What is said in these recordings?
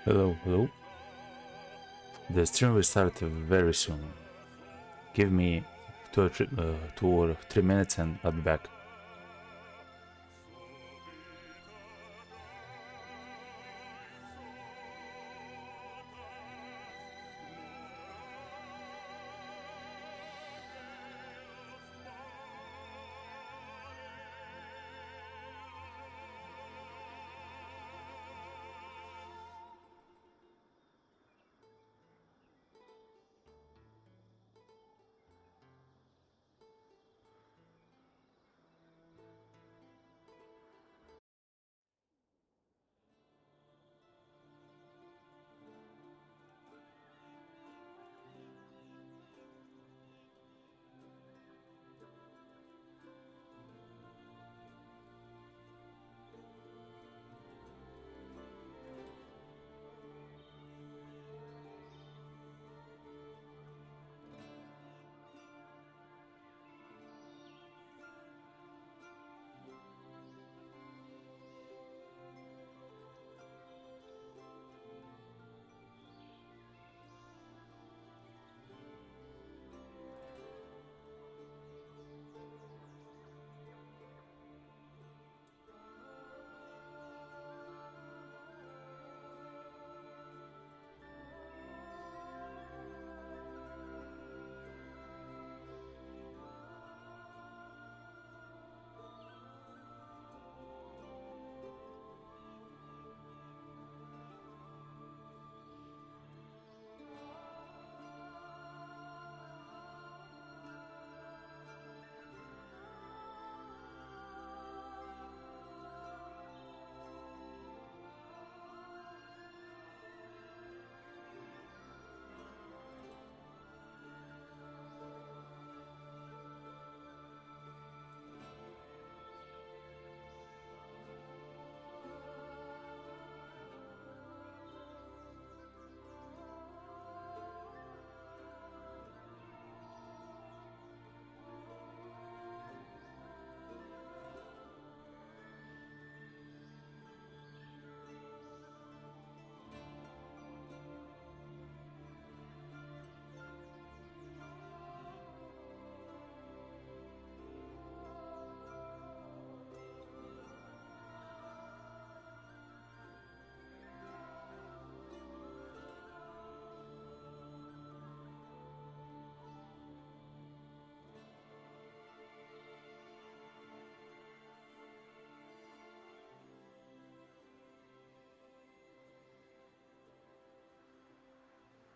Hello, hello. The stream will start very soon. Give me 2 or 3 minutes and I'll be back.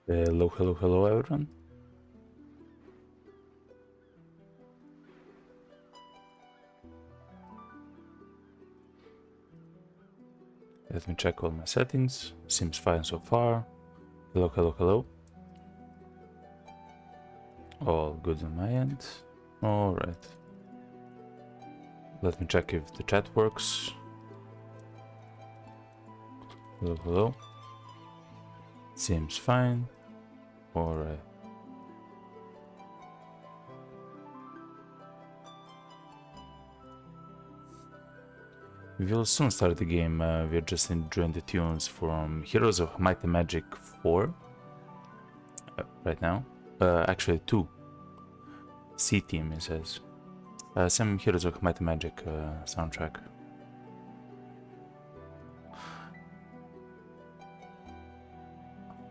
Hello, hello, hello everyone. Let me check all my settings. Seems fine so far. Hello, hello, hello. All good on my end. Alright. Let me check if the chat works. Hello, hello. Seems fine. Alright. We will soon start the game. We're just enjoying the tunes from Heroes of Might and Magic 4 right now. Actually 2. C-Team, it says. Some Heroes of Might and Magic soundtrack.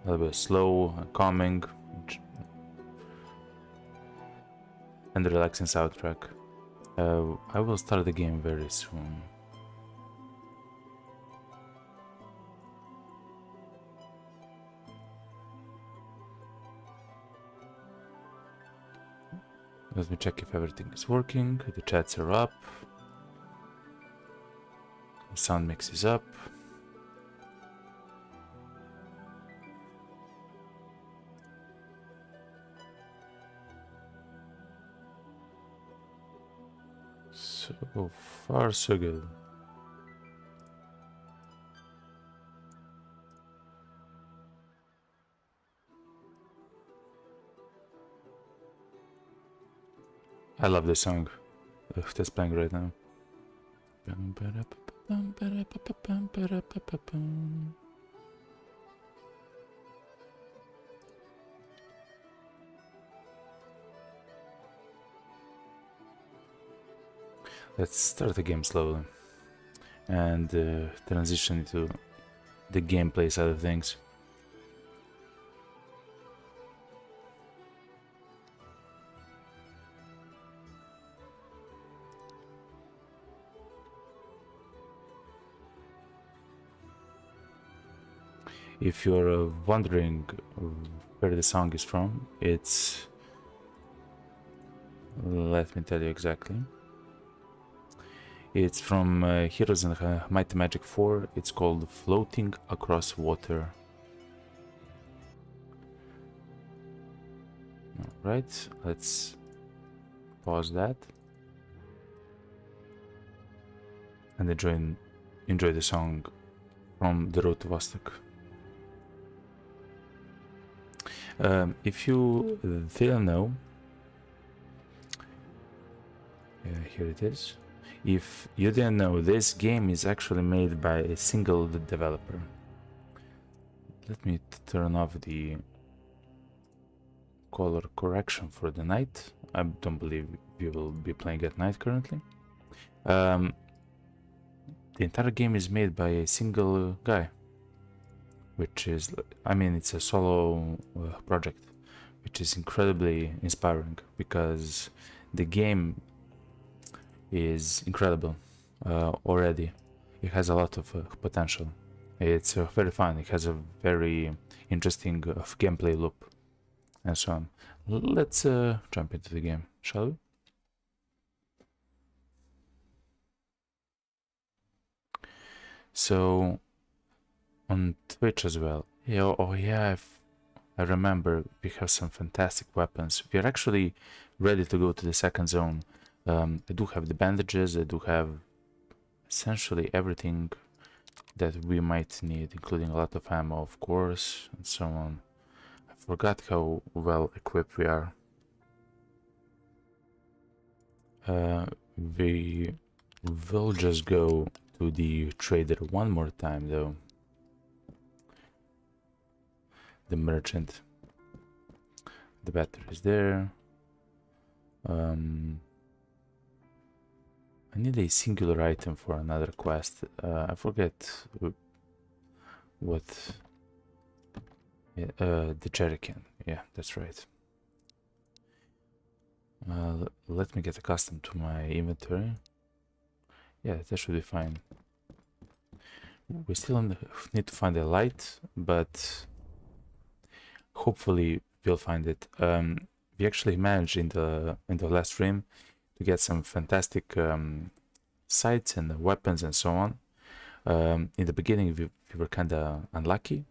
A little bit slow, calming, and relaxing soundtrack. I will start the game very soon. Let me check if everything is working. The chats are up. The sound mix is up. So far, so good. I love this song that's playing right now. Let's start the game slowly and transition to the gameplay side of things. If you're wondering where the song is from, it's... let me tell you exactly. It's from Heroes in Might and Magic 4. It's called Floating Across Water. Alright, let's pause that and enjoy the song from The Road to Vostok. If you didn't know, here it is. If you didn't know, this game is actually made by a single developer. Let me turn off the color correction for the night. I don't believe we will be playing at night currently. The entire game is made by a single guy, which is, I mean, it's a solo project, which is incredibly inspiring because the game is incredible already. It has a lot of potential. It's very fun. It has a very interesting gameplay loop and so on. Let's jump into the game, shall we? So on Twitch as well. Yeah, oh yeah, I remember we have some fantastic weapons. We are actually ready to go to the second zone. I do have the bandages, I do have essentially everything that we might need, including a lot of ammo, of course, and so on. I forgot how well equipped we are. We will just go to the trader one more time though. The merchant. The battery is there. I need a singular item for another quest. I forget what... the jerrycan. Yeah, that's right. Let me get accustomed to my inventory. Yeah, that should be fine. We still need to find a light, but hopefully we'll find it. We actually managed in the last stream to get some fantastic sights and weapons and so on. In the beginning we were kind of unlucky,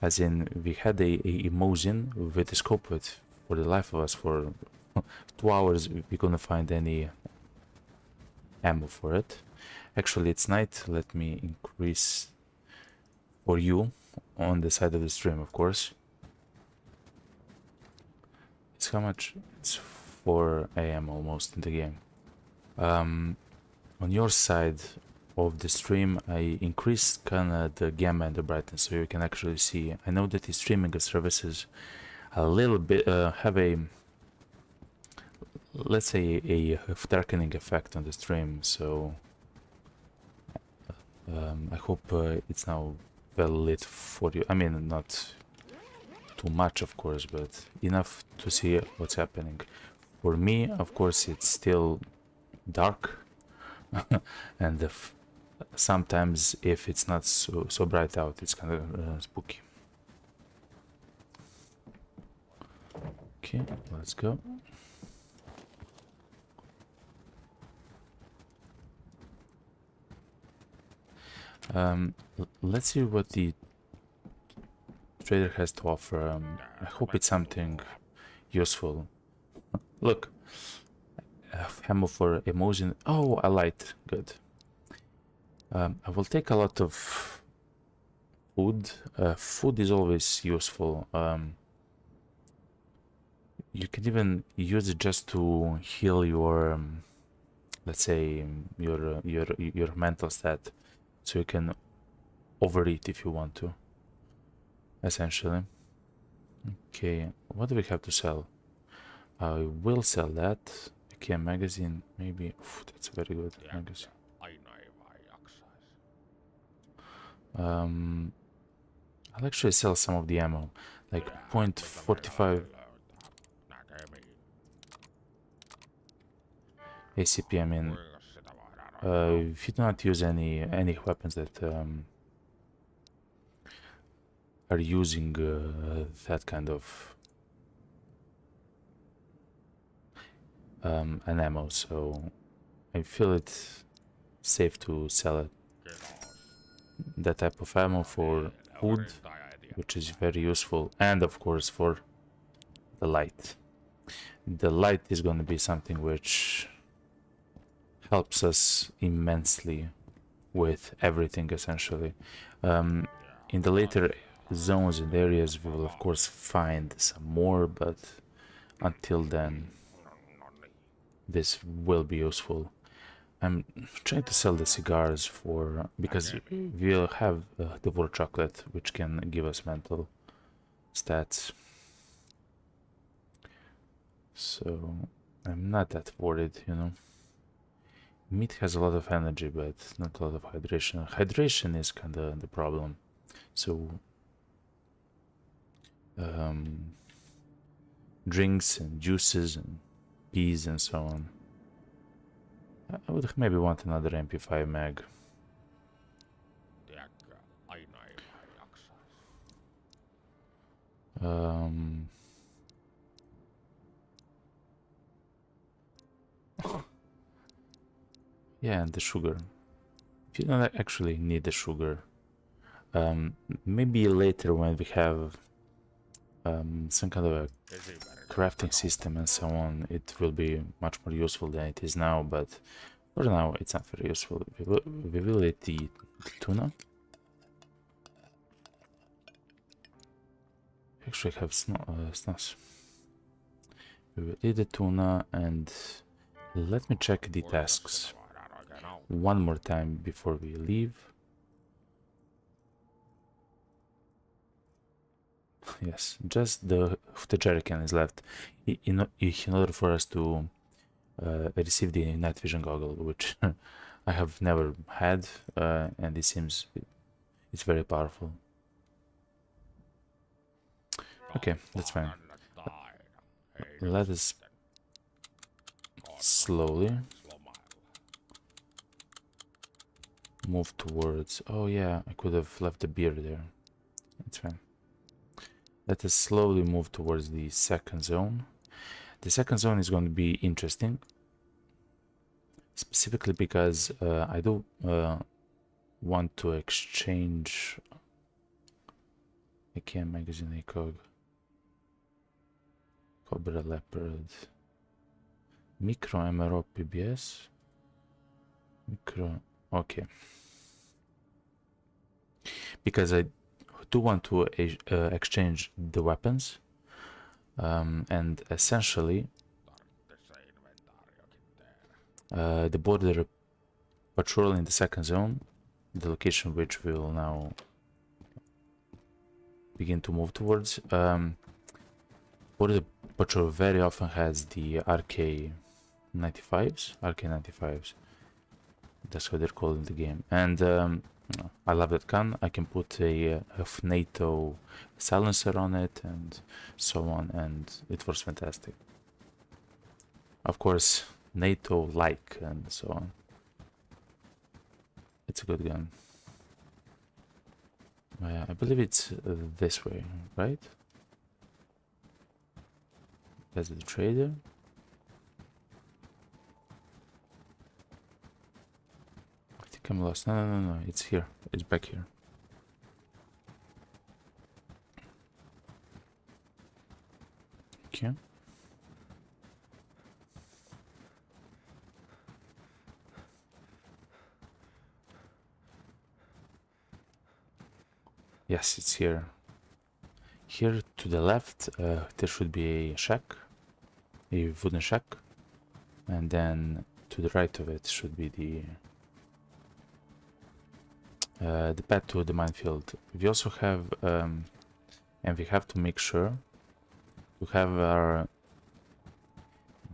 as in we had a Mosin with a scope, but for the life of us for 2 hours we couldn't find any ammo for it. Actually it's night. Let me increase for you on the side of the stream, of course. It's how much? It's 4 AM almost in the game. On your side of the stream I increased kind of the gamma and the brightness so you can actually see. I know that the streaming services a little bit have a, let's say, a darkening effect on the stream, so I hope it's now well lit for you. I mean, not too much of course, but enough to see what's happening. For me, of course, it's still dark and sometimes if it's not so bright out, it's kind of spooky. Okay, let's go. Let's see what the trader has to offer. I hope it's something useful. Look, ammo for emotion. Oh, a light. Good. I will take a lot of food. Food is always useful. You can even use it just to heal your, let's say, your mental stat, so you can overeat if you want to. Essentially. Okay, what do we have to sell? I will sell that IKEA magazine, maybe. Oof, that's a very good magazine. I'll actually sell some of the ammo, like .45 ACP. I mean, if you do not use any weapons that are using that kind of an ammo, so I feel it's safe to sell it. That type of ammo for food, which is very useful, and of course for the light. The light is going to be something which helps us immensely with everything, essentially. In the later zones and areas we will of course find some more, but until then this will be useful. I'm trying to sell the cigars for because we'll have the war chocolate, which can give us mental stats. So I'm not that worried, you know. Meat has a lot of energy, but not a lot of hydration. Hydration is kind of the problem. So drinks and juices and peas and so on. I would maybe want another MP5 mag. Yeah, and the sugar. If you don't actually need the sugar, maybe later when we have some kind of a crafting system and so on, it will be much more useful than it is now, but for now it's not very useful. We will eat the tuna. Actually have snus. We will eat the tuna, and let me check the tasks one more time before we leave. Yes, just the jerrycan is left in order for us to receive the night vision goggle, which I have never had, and it seems it's very powerful. Okay, that's fine. Let us slowly move towards... Oh yeah, I could have left the beer there. It's fine. Let us slowly move towards the second zone. The second zone is going to be interesting, specifically because I do want to exchange IKEA magazine, ACOG, Cobra Leopard, Micro MRO PBS, Micro... Okay. Because I do want to exchange the weapons, and essentially the border patrol in the second zone, the location which we will now begin to move towards, border patrol very often has the RK95s, that's what they're called in the game, and I love that gun. I can put a NATO silencer on it and so on, and it works fantastic. Of course, NATO-like and so on. It's a good gun. I believe it's this way, right? That's the trader. I'm lost. No, it's here. It's back here. Okay. Yes, it's here. Here to the left, there should be a shack, a wooden shack, and then to the right of it should be the path to the minefield. We also have, and we have to make sure to have our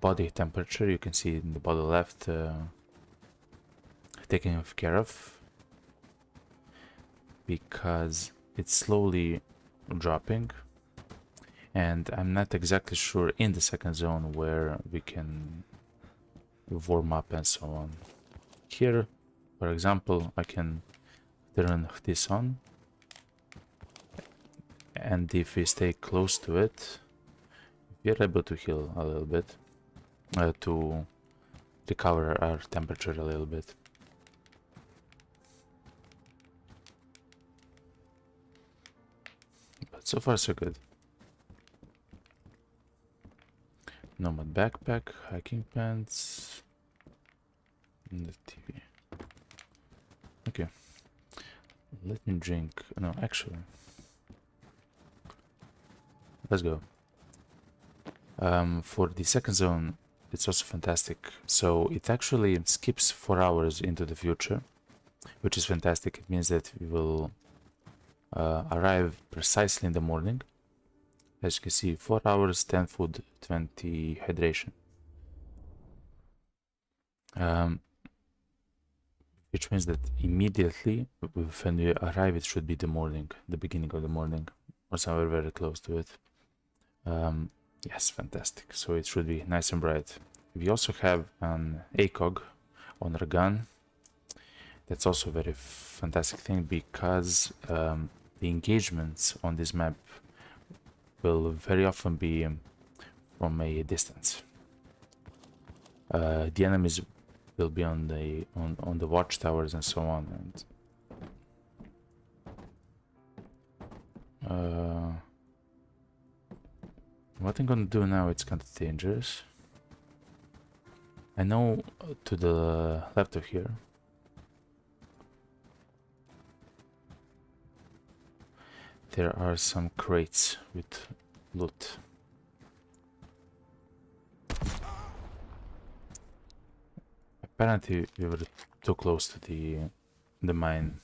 body temperature, you can see in the bottom left, taken care of, because it's slowly dropping, and I'm not exactly sure in the second zone where we can warm up and so on. Here, for example, I can turn this on, and if we stay close to it, we are able to heal a little bit, to recover our temperature a little bit. But so far so good. Nomad backpack, hiking pants, and the TV. Okay, let me drink. No, actually, let's go. For the second zone, it's also fantastic. So it actually skips 4 hours into the future, which is fantastic. It means that we will arrive precisely in the morning. As you can see, 4 hours, 10 food, 20 hydration. Which means that immediately when we arrive, it should be the morning, the beginning of the morning, or somewhere very close to it. Yes, fantastic. So it should be nice and bright. We also have an ACOG on our gun. That's also a very fantastic thing, because the engagements on this map will very often be from a distance. The enemies will be on the watchtowers and so on. And what I'm gonna do now, it's kind of dangerous. I know to the left of here there are some crates with loot. Apparently we were too close to the mine.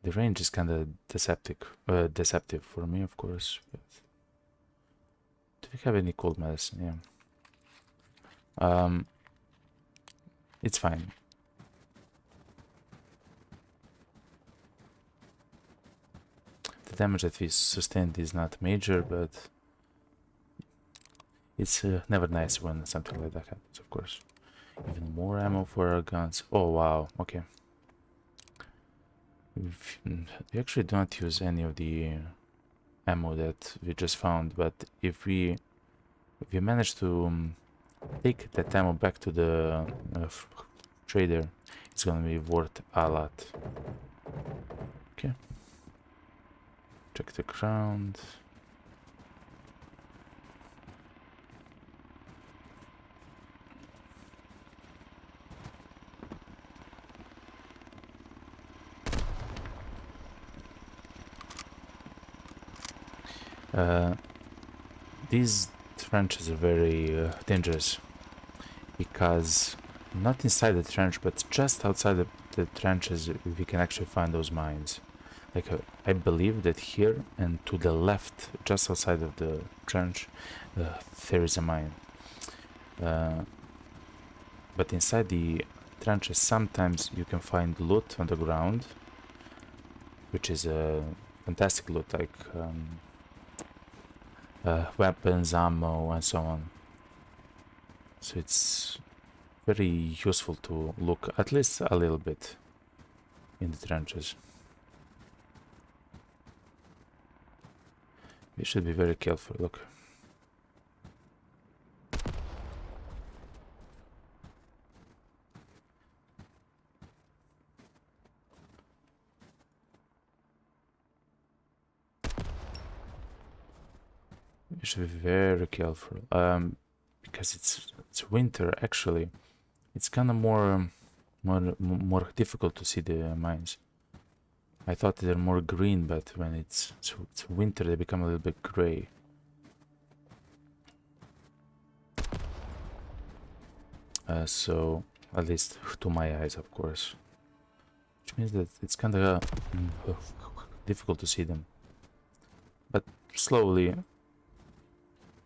The range is kind of deceptive for me, of course. But do we have any cold medicine? Yeah. It's fine. The damage that we sustained is not major, but it's never nice when something like that happens, of course. Even more ammo for our guns. Oh wow, okay. We actually don't use any of the ammo that we just found, but if we manage to take that ammo back to the trader, it's gonna be worth a lot. Okay. Check the ground. These trenches are very dangerous, because not inside the trench, but just outside the trenches, we can actually find those mines. Like I believe that here and to the left, just outside of the trench, there is a mine. But inside the trenches, sometimes you can find loot on the ground, which is a fantastic loot, like weapons, ammo, and so on. So it's very useful to look at least a little bit in the trenches. We should be very careful. Look. We should be very careful, because it's winter. Actually, it's kind of more difficult to see the mines. I thought they're more green, but when it's winter, they become a little bit gray. So at least to my eyes, of course, which means that it's kind of difficult to see them. But slowly,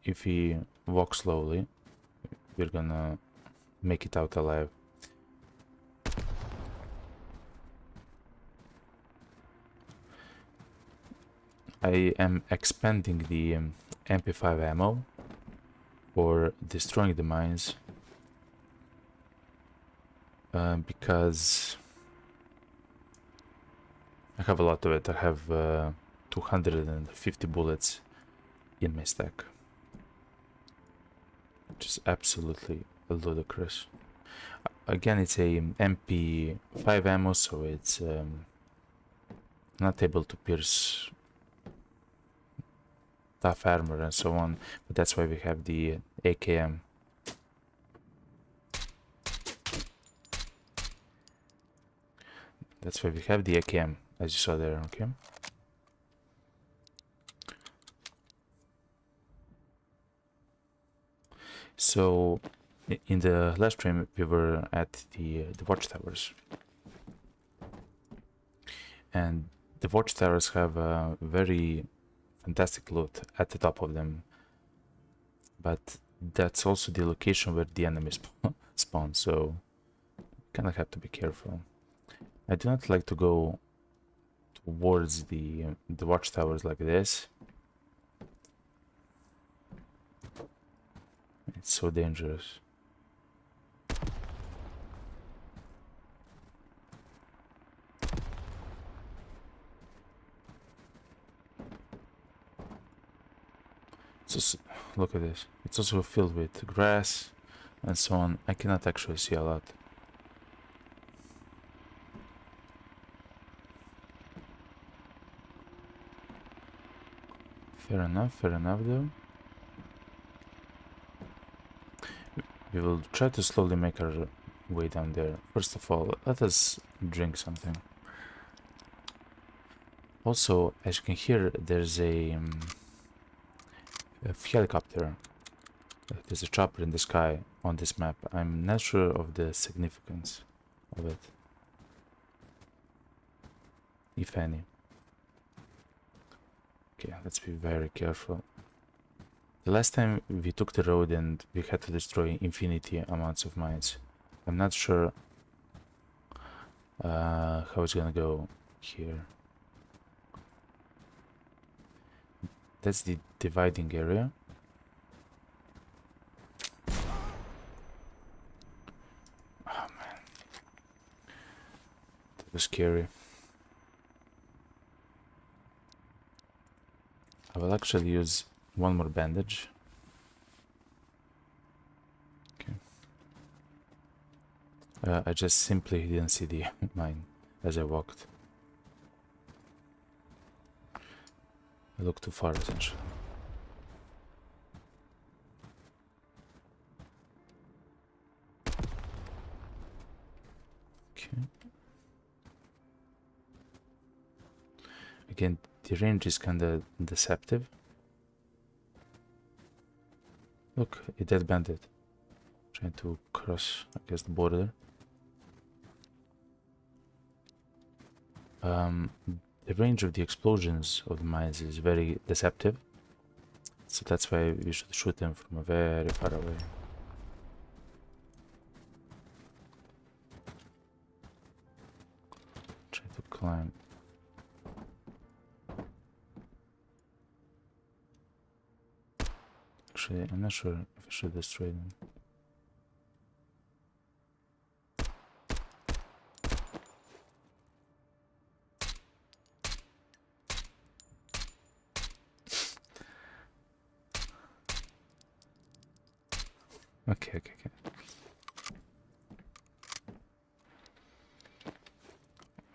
if we walk slowly. We're gonna make it out alive. I am expanding the MP5 ammo for destroying the mines because I have a lot of it. I have 250 bullets in my stack, which is absolutely ludicrous. Again, it's a MP5 ammo, so it's not able to pierce tough armor and so on, but that's why we have the AKM. That's why we have the AKM, as you saw there, okay? So, in the last stream, we were at the watchtowers. And the watchtowers have a very fantastic loot at the top of them. But that's also the location where the enemy spawn, so kind of have to be careful. I do not like to go towards the watchtowers like this. It's so dangerous. Just look at this. It's also filled with grass and so on. I cannot actually see a lot. Fair enough though. We will try to slowly make our way down there. First of all, let us drink something. Also, as you can hear, there's a helicopter. There's a chopper in the sky on this map. I'm not sure of the significance of it, if any. Okay, let's be very careful. The last time we took the road and we had to destroy infinity amounts of mines. I'm not sure how it's gonna go here. That's the dividing area. Oh man, that was scary. I will actually use one more bandage. Okay. I just simply didn't see the mine as I walked. I looked too far essentially. Okay. Again, the range is kinda deceptive. Look, a dead bandit trying to cross, I guess, the border. The range of the explosions of the mines is very deceptive, so that's why we should shoot them from very far away. Try to climb. Actually, I'm not sure if I should destroy them. Okay.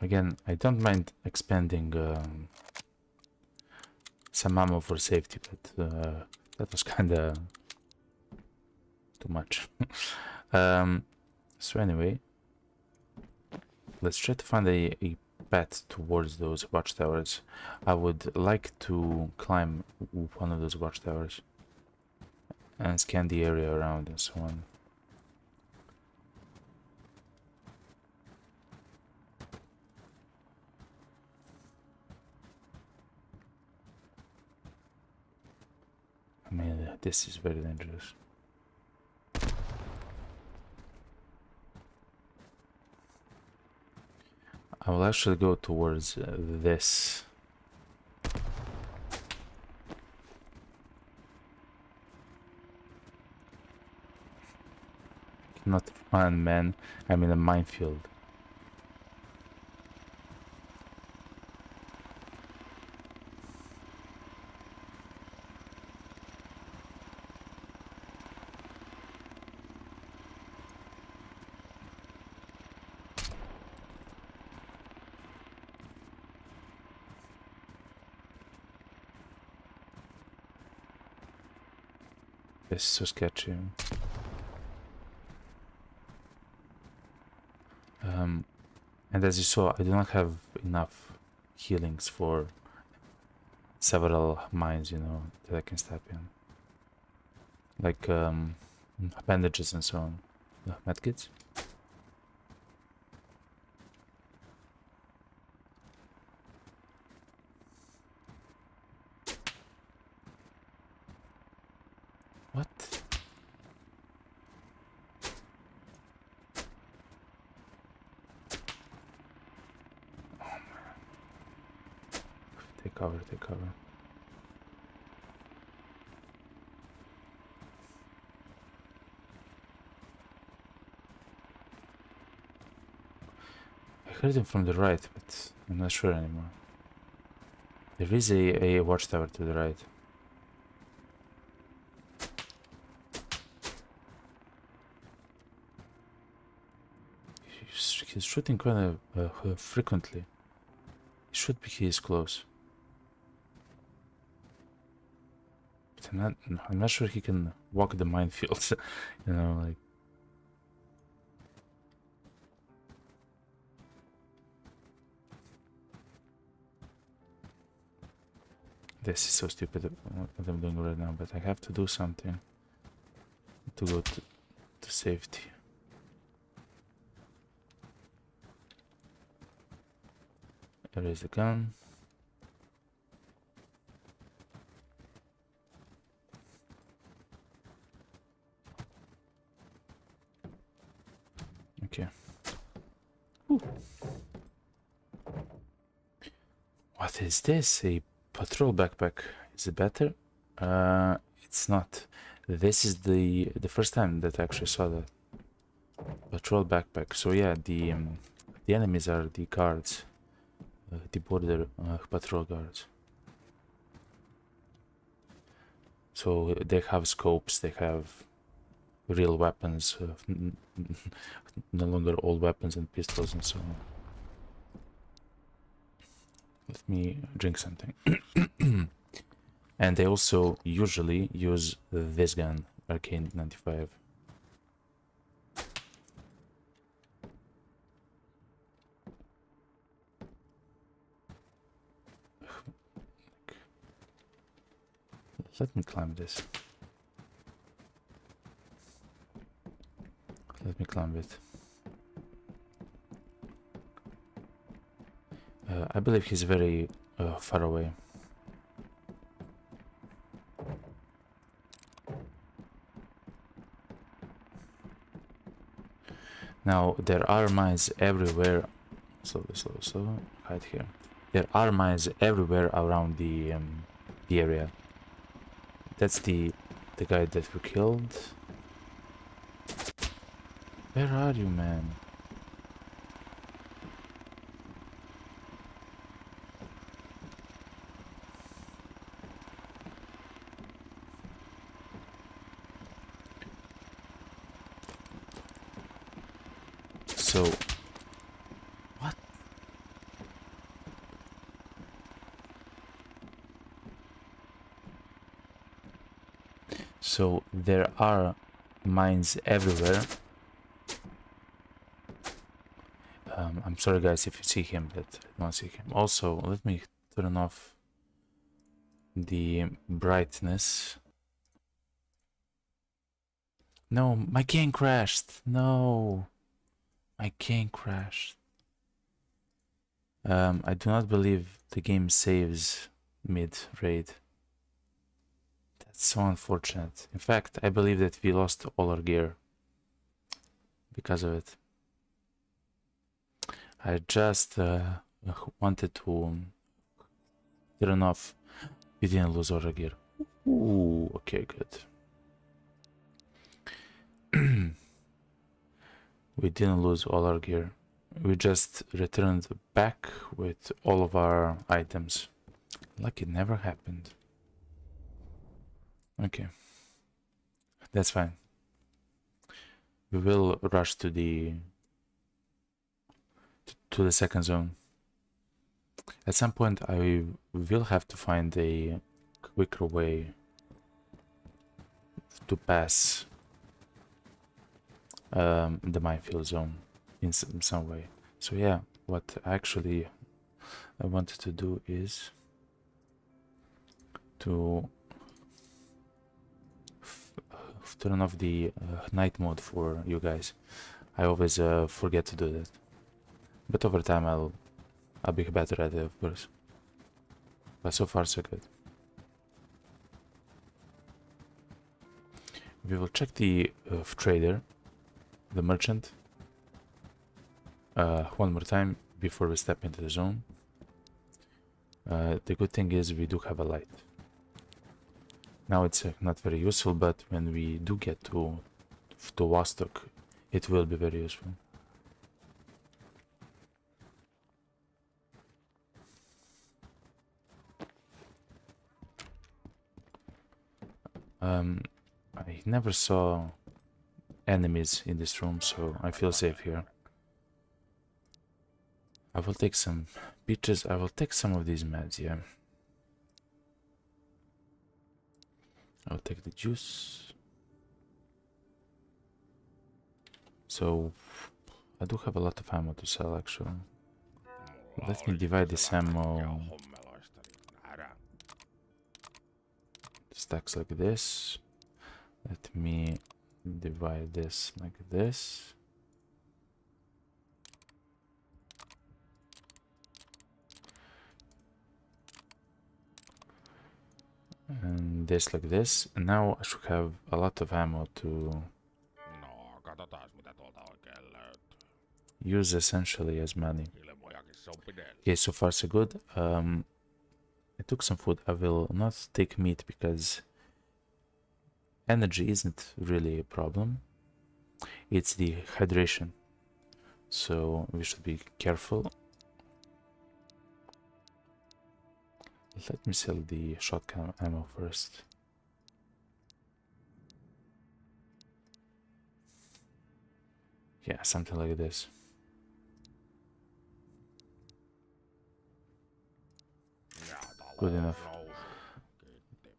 Again, I don't mind expanding some ammo for safety, but that was kinda too much. So anyway, let's try to find a path towards those watchtowers. I would like to climb one of those watchtowers and scan the area around and so on. I mean, this is very dangerous. I will actually go towards this. Not fun, man. I'm in a minefield. This is so sketchy. And as you saw, I do not have enough healings for several mines, you know, that I can step in. Like bandages and so on. Medkits. What? Oh man. Take cover, take cover. I heard him from the right, but I'm not sure anymore. There is a watchtower to the right. He's shooting kind of frequently. It should be he is close. But I'm not sure he can walk the minefields, you know, like. This is so stupid what I'm doing right now, but I have to do something to go to safety. There is the gun. Okay. Ooh. What is this? A patrol backpack. Is it better? It's not. This is the first time that I actually saw that patrol backpack. So yeah, the enemies are the guards, the border patrol guards. So they have scopes. They have real weapons, no longer old weapons and pistols and so on. Let me drink something. And they also usually use this gun, Arcane 95. Let me climb this. Let me climb it. I believe he's very far away. Now there are mines everywhere. So hide here. There are mines everywhere around the area. That's the guy that we killed. Where are you, man? So, what? So there are mines everywhere. I'm sorry guys if you see him, but I don't see him. Also, let me turn off the brightness. No, my game crashed. No, my game crashed. I do not believe the game saves mid-raid. It's so unfortunate. In fact, I believe that we lost all our gear because of it. I just wanted to turn off. We didn't lose all our gear. Ooh, okay, good. We didn't lose all our gear. We just returned back with all of our items. Like it never happened. Okay. That's fine. We will rush to the second zone. At some point I will have to find a quicker way to pass the minefield zone in some way. So yeah, what actually I wanted to do is to turn off the night mode for you guys. I always forget to do that, but over time I'll be better at it, of course. But so far so good. We will check the trader, the merchant, one more time before we step into the zone. The good thing is we do have a light. Now it's not very useful, but when we do get to Vostok, it will be very useful. I never saw enemies in this room, so I feel safe here. I will take some peaches. I will take some of these meds, yeah. I'll take the juice. So I do have a lot of ammo to sell, actually. Let me divide this ammo. Stacks like this. Let me divide this like this. And this like this. And now I should have a lot of ammo to use essentially as money. Okay, so far so good. I took some food. I will not take meat because energy isn't really a problem. It's the hydration. So we should be careful. Let me sell the shotgun ammo first. Yeah, something like this. Good enough.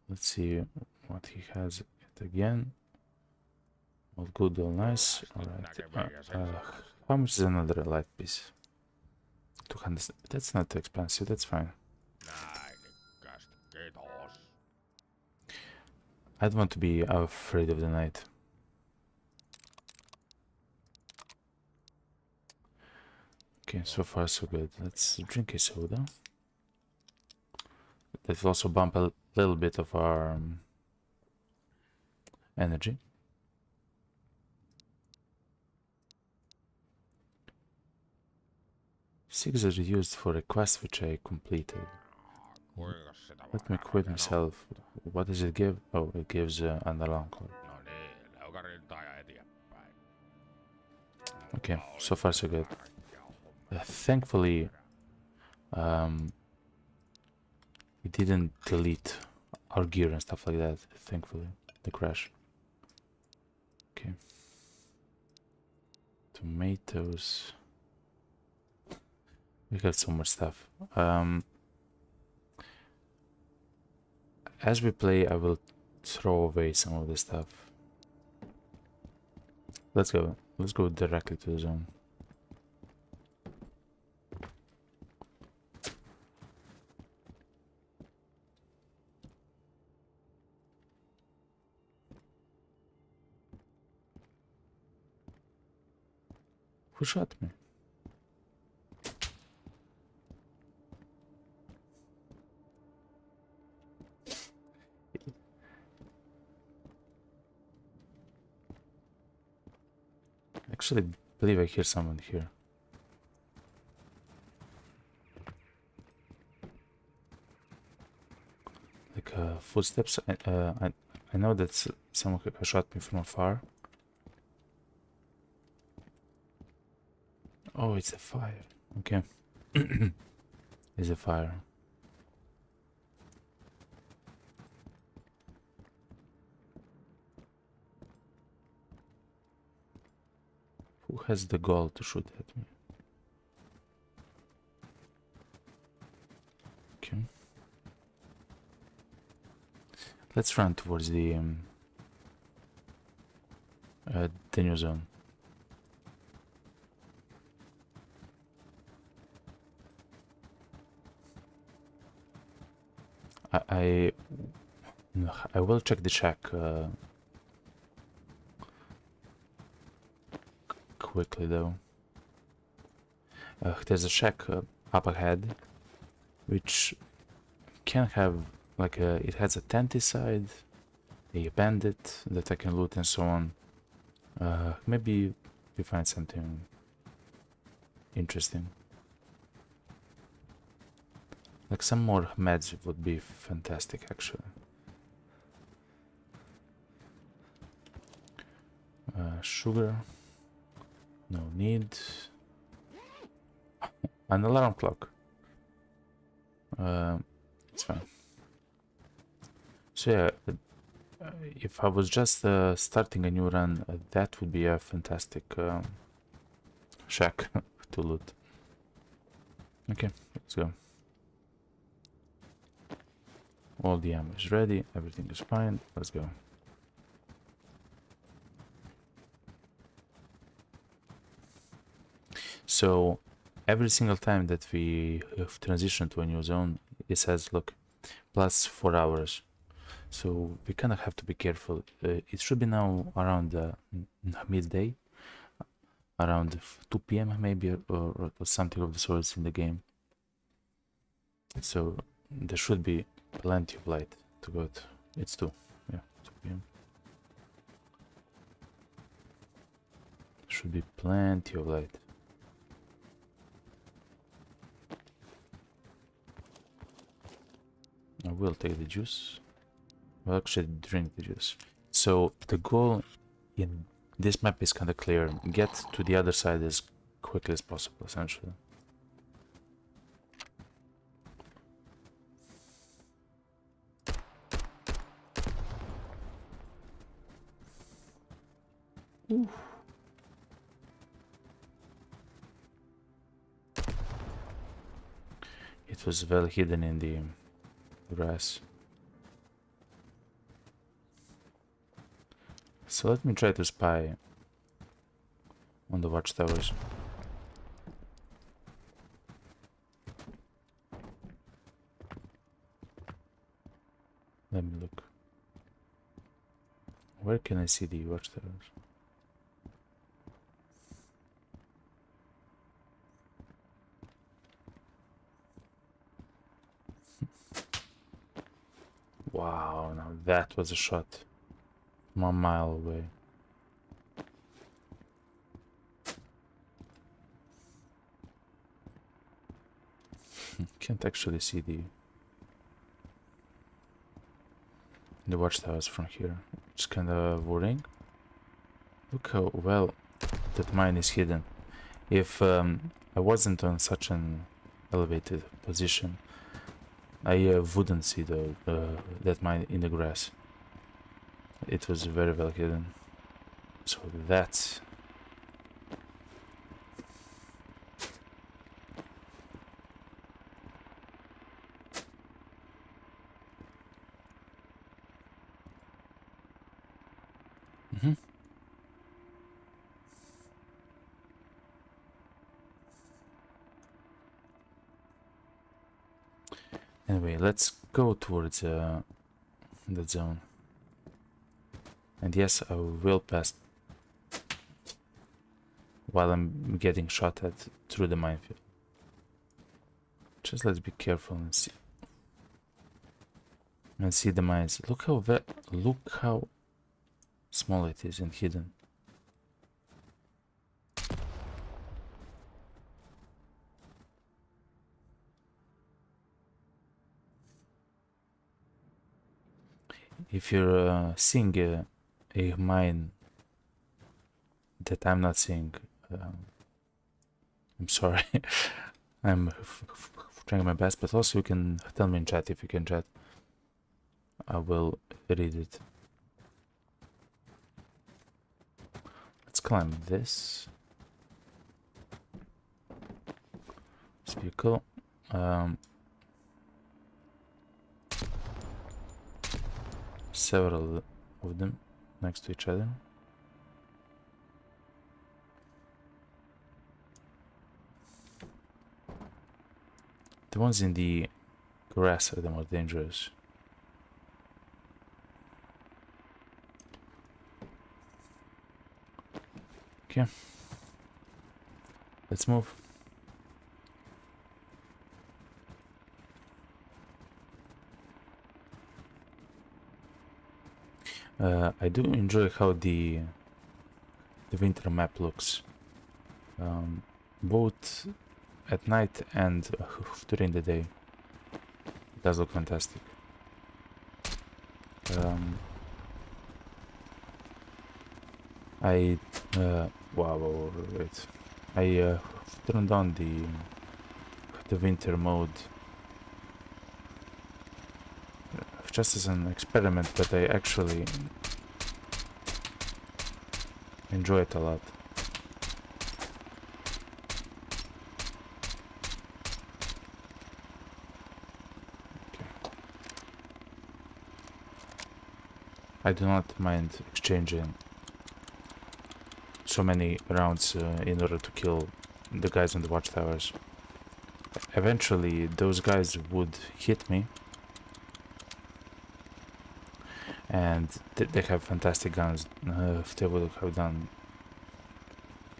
Let's see what he has it again. All good, all nice. Alright. How much is another light piece? 200. That's not too expensive, that's fine. I don't want to be afraid of the night. Okay, so far so good. Let's drink a soda. That will also bump a little bit of our energy. Six are used for a quest which I completed. Let me quit myself. What does it give? Oh, it gives an alarm clock. Okay, so far so good. Thankfully, we didn't delete our gear and stuff like that. Thankfully, the crash. Okay. Tomatoes. We got so much stuff. As we play, I will throw away some of the stuff. Let's go. Let's go directly to the zone. Who shot me? actually believe I hear someone here. Like footsteps. I know that someone shot me from afar. Oh, it's a fire. Okay. It's a fire. Who has the goal to shoot at me? Okay. Let's run towards the new zone. I will check the shack quickly though. There's a shack up ahead, which can have like it has a tent inside, a bandit that I can loot and so on. Maybe we find something interesting. Like some more meds would be fantastic actually. Sugar. No need. An alarm clock. It's fine. So yeah, if I was just starting a new run, that would be a fantastic shack to loot. Okay, let's go. All the ammo is ready, everything is fine, let's go. So every single time that we transition to a new zone, it says, look, plus 4 hours. So we kind of have to be careful. It should be now around midday, around 2 p.m. maybe, or something of the sorts in the game. So there should be plenty of light to go to. It's 2, yeah, 2 p.m. Should be plenty of light. I will take the juice. Well, actually drink the juice. So the goal in this map is kind of clear. Get to the other side as quickly as possible, essentially. Ooh. It was well hidden in the grass. So let me try to spy on the watchtowers. Let me look. Where can I see the watchtowers? Wow, now that was a shot. 1 mile away. Can't actually see the watchtowers from here. It's kind of worrying. Look how well that mine is hidden. If I wasn't on such an elevated position, I wouldn't see that mine in the grass. It was very well hidden. So that's... Anyway, let's go towards that zone. And yes, I will pass while I'm getting shot at through the minefield. Just let's be careful and see the mines. Look how small it is and hidden. if you're seeing a mine that I'm not seeing, I'm sorry. I'm trying my best, but also you can tell me in chat if you can chat. I will read it. Let's climb this. This vehicle. Several of them next to each other. The ones in the grass are the more dangerous. Okay. Let's move. I do enjoy how the winter map looks, both at night and during the day. It does look fantastic. Wow, wait. I turned on the winter mode just as an experiment, but I actually enjoy it a lot. Okay. I do not mind exchanging so many rounds in order to kill the guys on the watchtowers. Eventually those guys would hit me, and they have fantastic guns. They would have done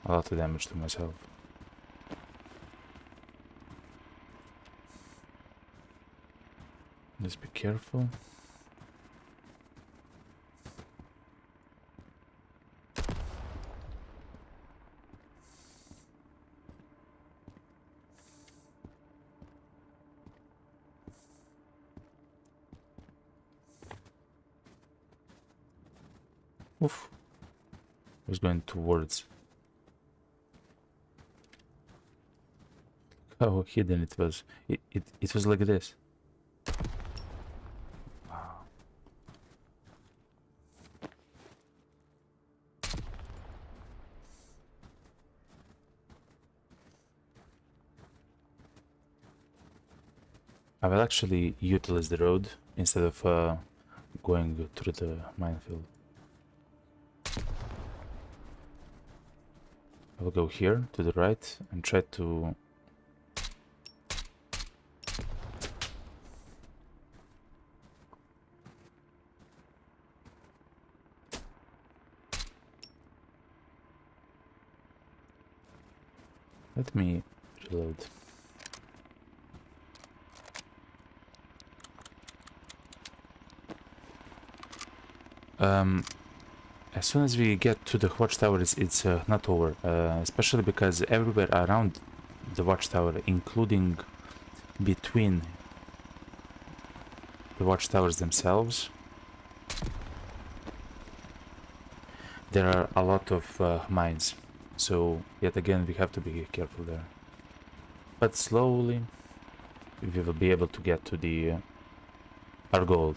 a lot of damage to myself. Just be careful. Oof. I was going towards how hidden it was. It was like this. Wow. I will actually utilize the road instead of going through the minefield. I will go here to the right and try to let me reload. As soon as we get to the watchtower, it's not over, especially because everywhere around the watchtower, including between the watchtowers themselves, there are a lot of mines. So yet again we have to be careful there. But slowly we will be able to get to the our goal.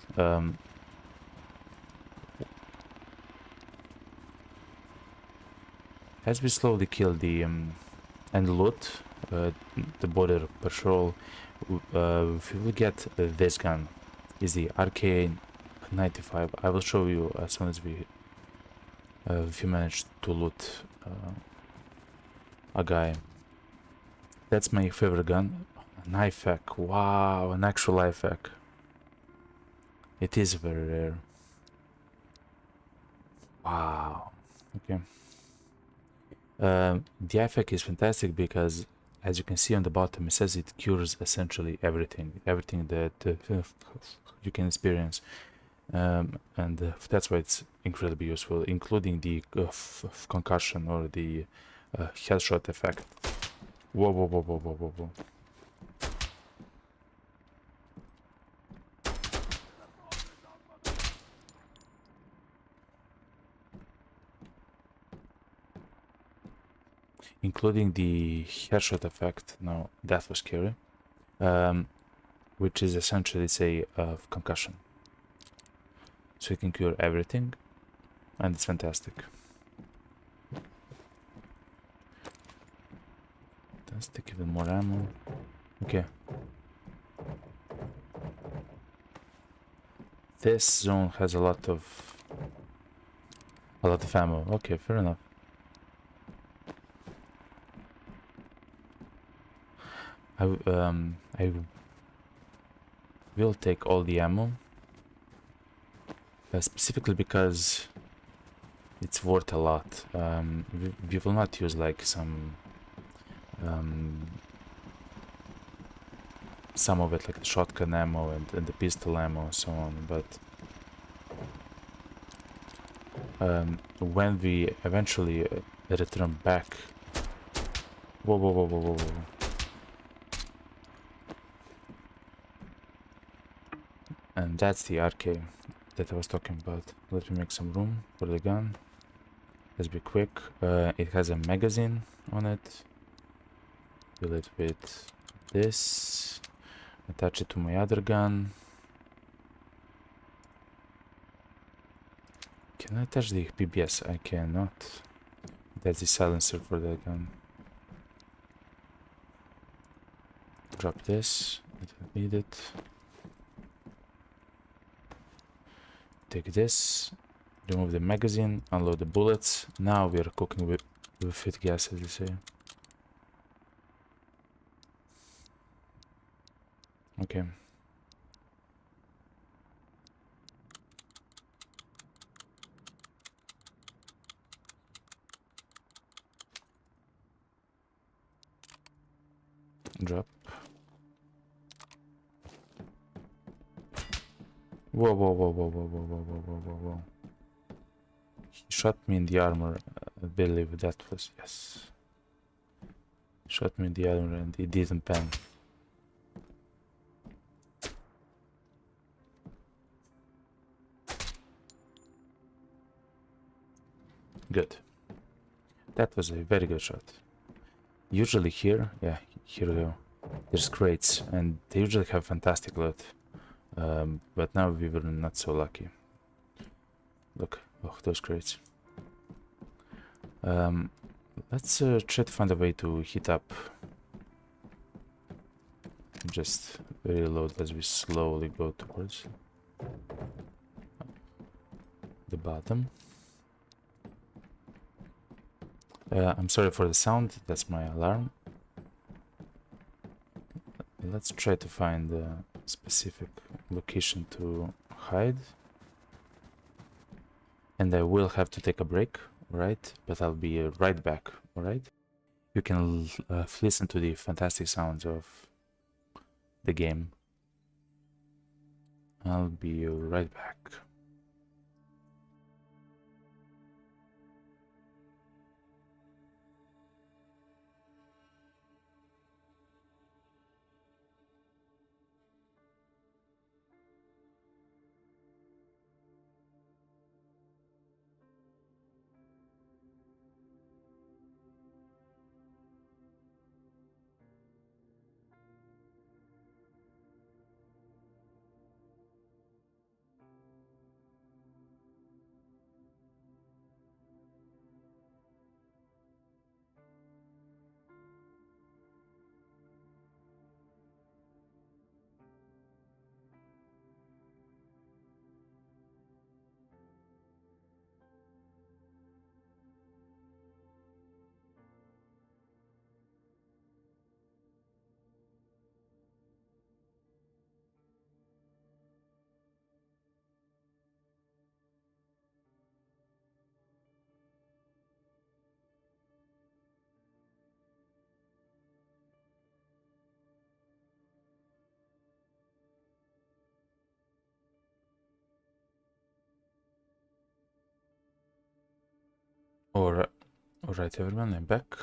As we slowly kill the and loot the border patrol, we will get this gun. Is the RK95. I will show you as soon as we if you manage to loot a guy. That's my favorite gun. An IFAK. Wow, an actual IFAK. It is very rare. Wow. Okay. The IFAK is fantastic because, as you can see on the bottom, it says it cures essentially everything that you can experience, and that's why it's incredibly useful, including the concussion or the headshot effect. Whoa, whoa, whoa, whoa, whoa, whoa, whoa. including the headshot effect. Now that was scary. Which is essentially say concussion. So you can cure everything, and it's fantastic. Fantastic, even more ammo. Okay. This zone has a lot of ammo. Okay, fair enough. I will take all the ammo, specifically because it's worth a lot. We will not use like some of it, like the shotgun ammo and the pistol ammo and so on, but when we eventually return back... Whoa, whoa, whoa, whoa, whoa, whoa. And that's the arcade that I was talking about. Let me make some room for the gun. Let's be quick. It has a magazine on it. Fill it with this. Attach it to my other gun. Can I attach the PBS? I cannot. That's the silencer for that gun. Drop this. I don't need it. Take this. Remove the magazine. Unload the bullets. Now we are cooking with fit gas, as you say. Okay. Drop. Whoa, whoa, whoa, whoa, whoa, whoa, whoa, whoa, whoa, whoa, whoa. He shot me in the armor. I believe that was... yes. Shot me in the armor and he didn't pen. Good. That was a very good shot. Usually here... yeah, here we go. There's crates and they usually have fantastic loot. But now we were not so lucky. Look, oh, those crates. Let's try to find a way to heat up. Just reload as we slowly go towards the bottom. I'm sorry for the sound, that's my alarm. Let's try to find a specific location to hide. And I will have to take a break, right? But I'll be right back, alright? You can listen to the fantastic sounds of the game. I'll be right back. Alright everyone, I'm back.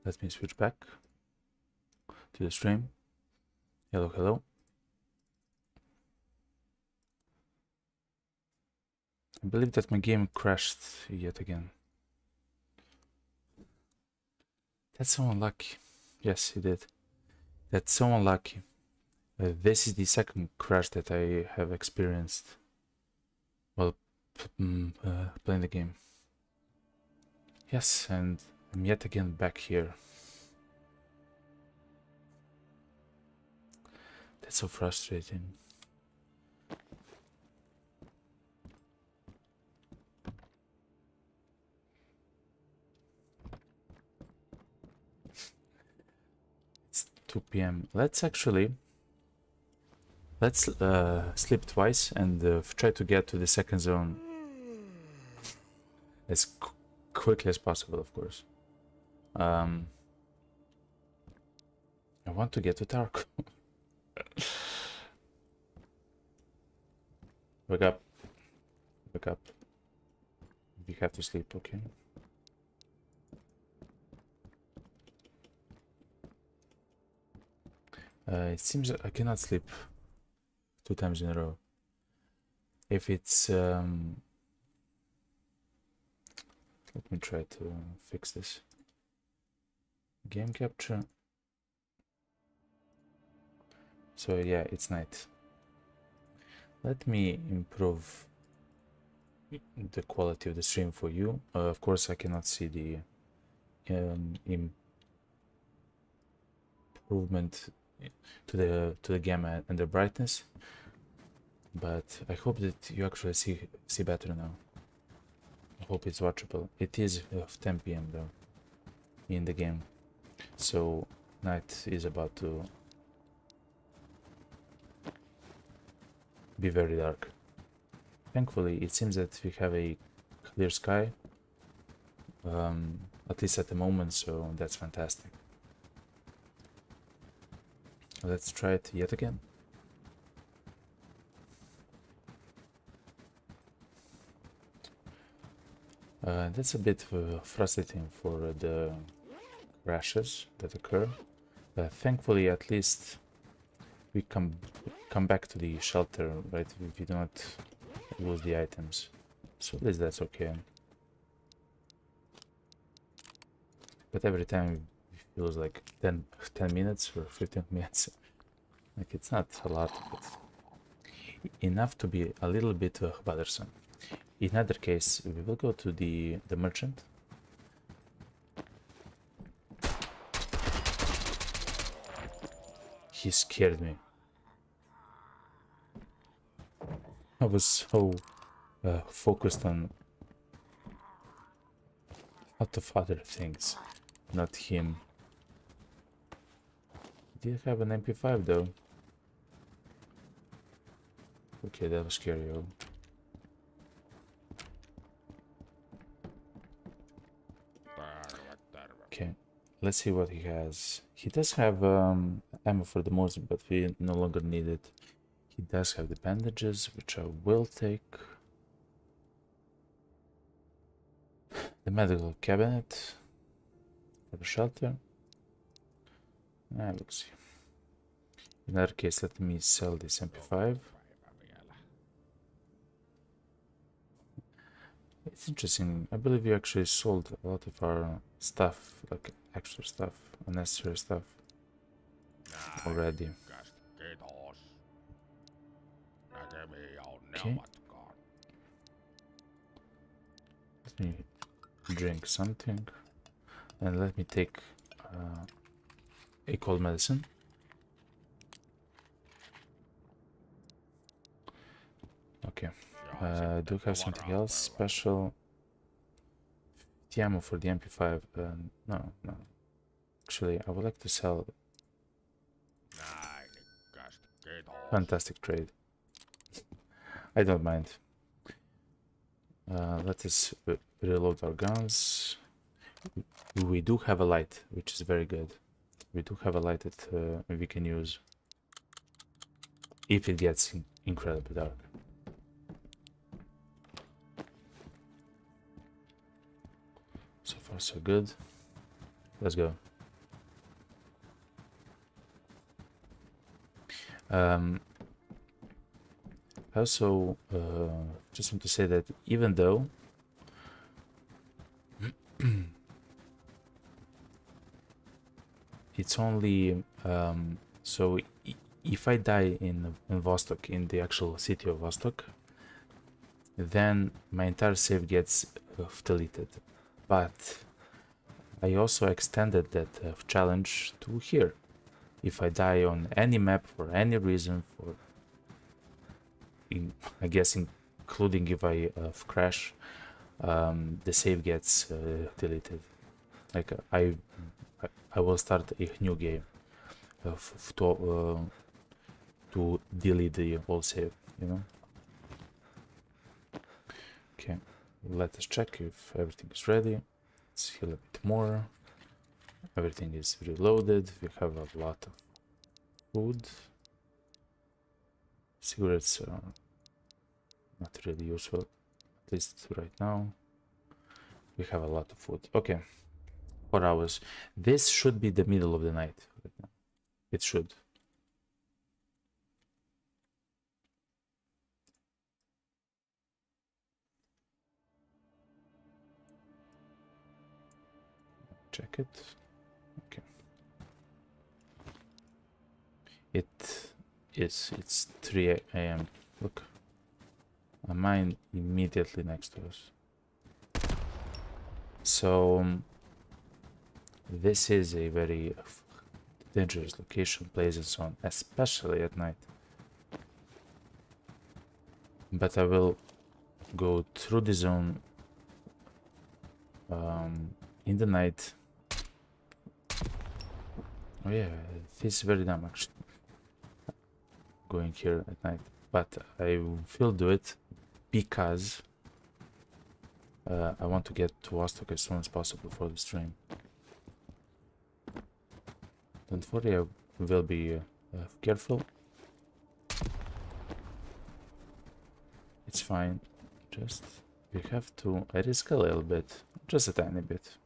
Let me switch back to the stream. Hello, hello. I believe that my game crashed yet again. That's so unlucky. Yes, he did. That's so unlucky. This is the second crash that I have experienced while playing the game. Yes, and I'm yet again back here. That's so frustrating. It's 2 p.m. Let's sleep twice and try to get to the second zone as quickly as possible, of course. I want to get to Tarko. Wake up. Wake up. You have to sleep, okay? It seems I cannot sleep 2 times in a row. If it's... let me try to fix this. Game capture. So yeah, it's night. Let me improve the quality of the stream for you. Of course, I cannot see the improvement to the gamma and the brightness, but I hope that you actually see better now. I hope it's watchable. It is 10 p.m. though in the game, so night is about to be very dark. Thankfully, it seems that we have a clear sky, at least at the moment, so that's fantastic. Let's try it yet again. That's a bit frustrating for the crashes that occur. Thankfully, at least we come back to the shelter, right? We do not lose the items, so at least that's okay. But every time it feels like 10 minutes or 15 minutes. Like, it's not a lot, but enough to be a little bit bothersome. In either case, we will go to the merchant. He scared me. I was so focused on a lot of other things, not him. He did have an MP5 though. Okay, that was scary. Okay, let's see what he has. He does have ammo for the most, but we no longer need it. He does have the bandages, which I will take. The medical cabinet for the shelter. Let's see. In that case, let me sell this MP5. It's interesting. I believe you actually sold a lot of our stuff, like extra stuff, unnecessary stuff, already. Okay. Let me drink something, and let me take a cold medicine. Okay. Do you have something else special? The ammo for the MP5. No. Actually, I would like to sell. Fantastic trade. I don't mind. Let us reload our guns. We do have a light, which is very good. We do have a light that we can use if it gets incredibly dark. So far, so good. Let's go. I also just want to say that even though it's only so if I die in Vostok, in the actual city of Vostok, then my entire save gets deleted. But I also extended that challenge to here. If I die on any map for any reason, I guess including if I crash, the save gets deleted. Like I will start a new game to delete the old save, you know. Okay, let us check if everything is ready. Let's heal a bit more. Everything is reloaded. We have a lot of food. Cigarettes are not really useful, at least right now. We have a lot of food. Okay, 4 hours. This should be the middle of the night right now. It should. Check it. Okay. It's 3 a.m. Look. A mine immediately next to us. So this is a very dangerous location, place and so on, especially at night. But I will go through the zone in the night. Oh yeah, this is very dumb actually. Going here at night, but I will do it because I want to get to Vostok as soon as possible for the stream. Don't worry, I will be careful. It's fine. Just we have to risk a little bit, just a tiny bit.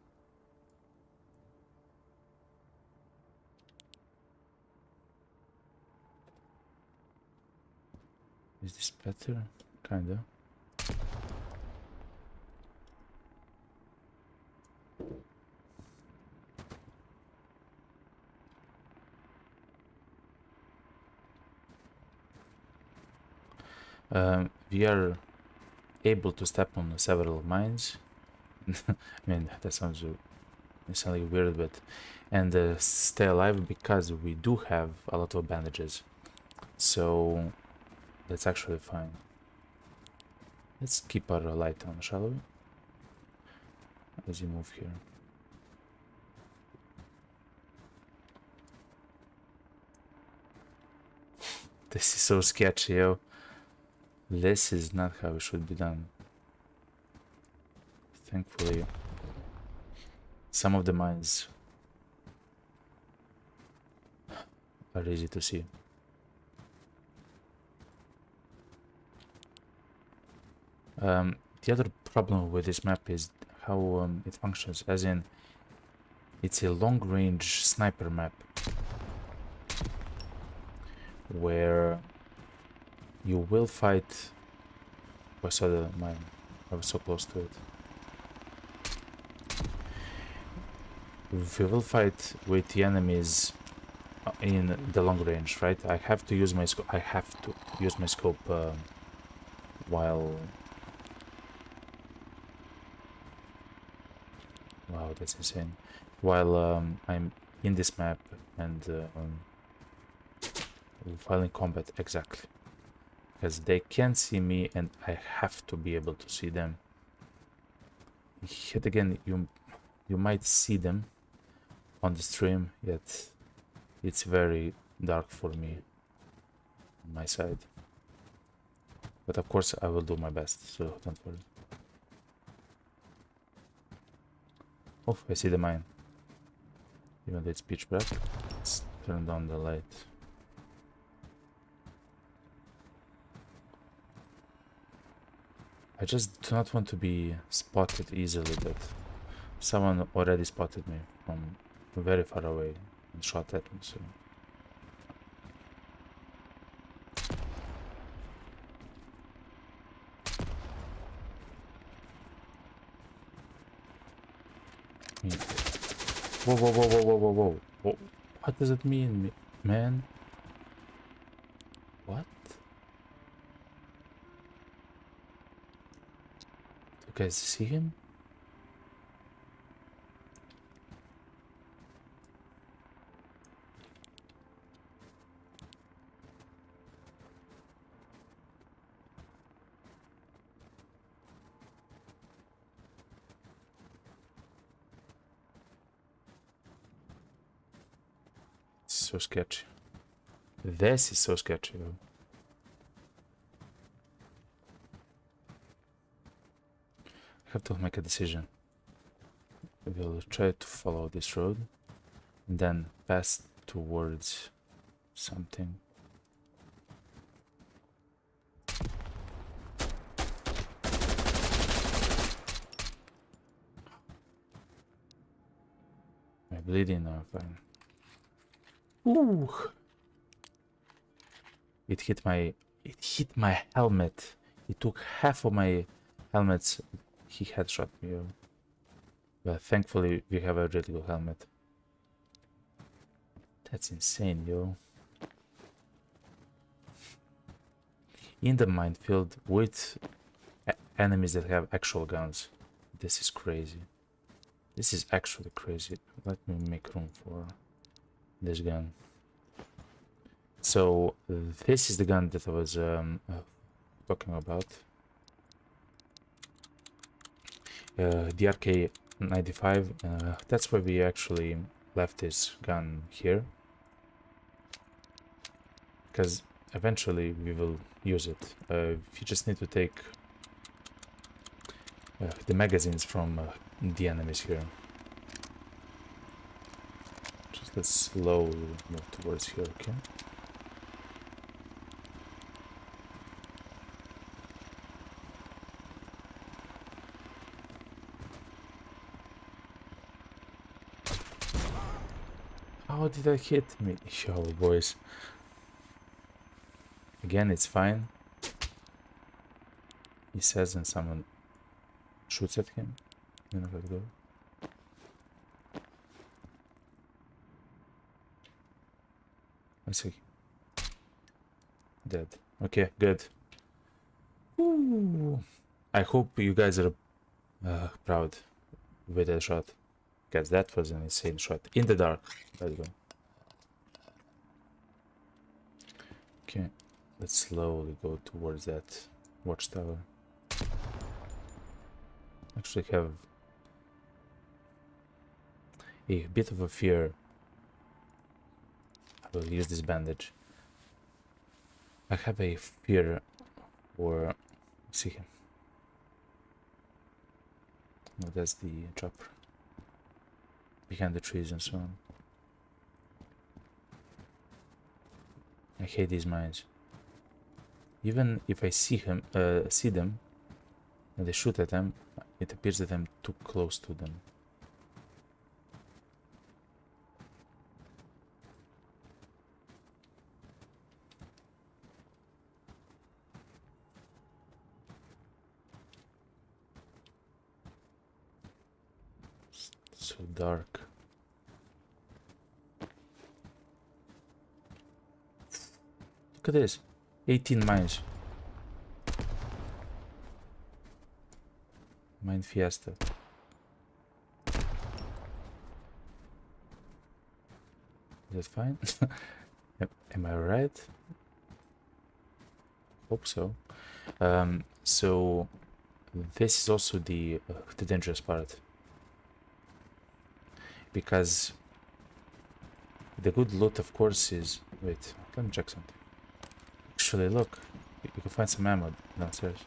Is this better? Kinda. We are able to step on several mines. I mean, that sounds weird, but and stay alive because we do have a lot of bandages. So that's actually fine. Let's keep our light on, shall we? As you move here. This is so sketchy, yo. This is not how it should be done. Thankfully, some of the mines are easy to see. The other problem with this map is how it functions, as in it's a long-range sniper map where you will fight. I saw the mine. I was so close to it. We will fight with the enemies in the long range, right? I have to use my scope. I have to use my scope while. Wow, that's insane. While I'm in this map and while in combat, exactly. Because they can't see me and I have to be able to see them. Yet again, you might see them on the stream, yet it's very dark for me on my side. But of course I will do my best, so don't worry. Oh, I see the mine. Even though it's pitch black, let's turn down the light. I just do not want to be spotted easily, but someone already spotted me from very far away and shot at me, so... Whoa, whoa, whoa, whoa, whoa, whoa, whoa. What does it mean, man? What? You guys see him? So sketchy. This is so sketchy, though. I have to make a decision. We'll try to follow this road and then pass towards something. Am I bleeding or fine? Ooh! It hit my helmet. It took half of my helmets. He headshot me. But thankfully we have a really good helmet. That's insane, yo. In the minefield with enemies that have actual guns. This is crazy. This is actually crazy. Let me make room for this gun. So this is the gun that I was talking about. The RK-95. That's why we actually left this gun here, because eventually we will use it. You just need to take the magazines from the enemies here. Just let's slowly move towards here, okay? How did that hit me? Yo, boys. Again, it's fine. He says, and someone shoots at him. You know how to go. I see. Dead. Okay, good. Ooh. I hope you guys are proud with that shot, because that was an insane shot in the dark, by the way. Okay, let's slowly go towards that watchtower. Actually have a bit of a fear. I will use this bandage. I have a fear for... see him. No, that's the chopper. Behind the trees and so on. I hate these mines. Even if I see them, and they shoot at them, it appears that I'm too close to them. So dark. Look at this. 18 mines. Mine Fiesta. Is that fine? Am I right? Hope so. So this is also the dangerous part, because the good loot, of course, is... wait, let me check something. Actually, look, you can find some ammo downstairs.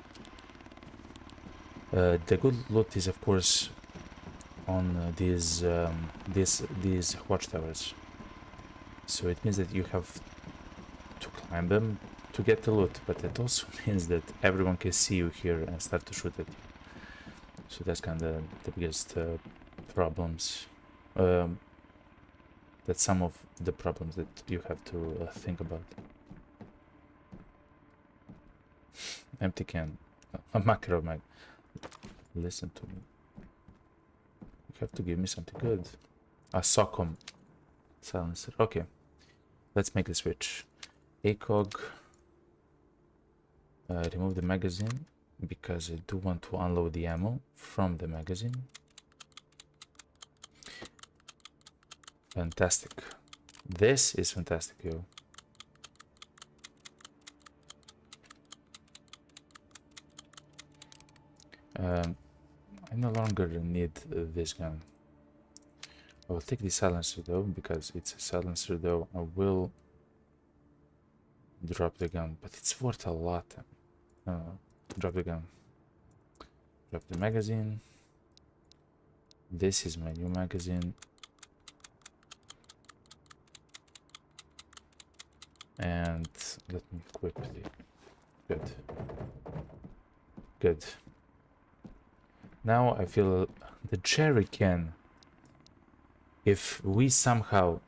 The good loot is, of course, on these watchtowers. So it means that you have to climb them to get the loot, but it also means that everyone can see you here and start to shoot at you. So that's kind of the biggest problems. That's some of the problems that you have to think about. Empty can. A macro mag. Listen to me. You have to give me something good. A Socom. Silencer. Okay. Let's make the switch. ACOG. Remove the magazine because I do want to unload the ammo from the magazine. Fantastic. This is fantastic, yo. I no longer need this gun. I will take the silencer though, because it's a silencer though. I will drop the gun, but it's worth a lot. Drop the gun. Drop the magazine. This is my new magazine. And let me quickly. Good. Good. Now I feel the jerry can. If we somehow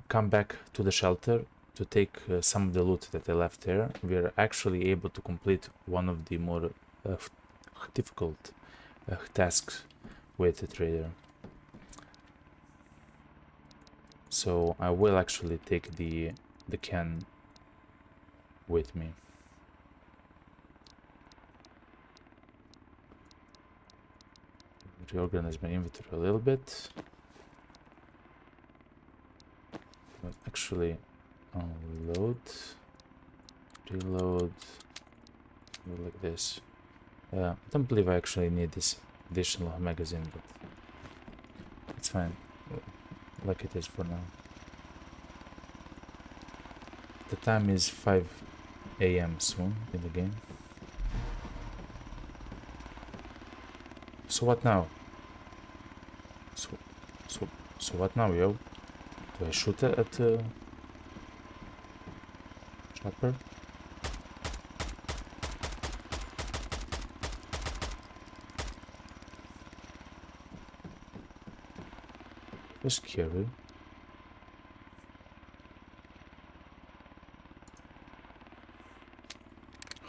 come back to the shelter to take some of the loot that I left there, we are actually able to complete one of the more difficult tasks with the trader. So I will actually take the can with me. Reorganize my inventory a little bit. But actually unload, reload, go like this. I don't believe I actually need this additional magazine, but it's fine, like it is for now. The time is 5 AM soon in the game. So what now? So what now, yo? Do I shoot at chopper? That's scary.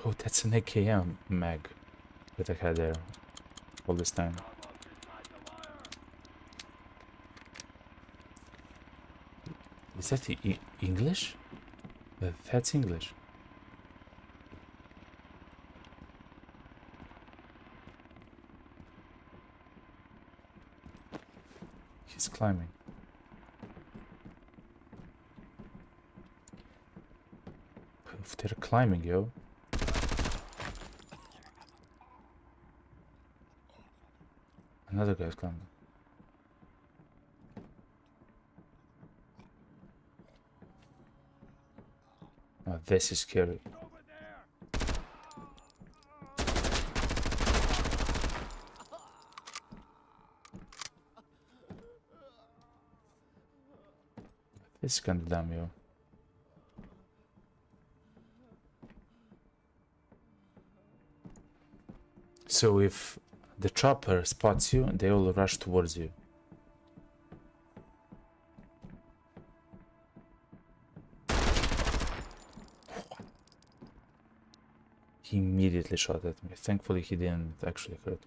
Oh, that's an AKM mag that I had there all this time. Is that English? That's English. He's climbing. If they're climbing, yo. Another guy's climbing. Oh, this is scary. This is kind of dumb, yo. So if the chopper spots you, they will rush towards you. He immediately shot at me. Thankfully, he didn't actually hurt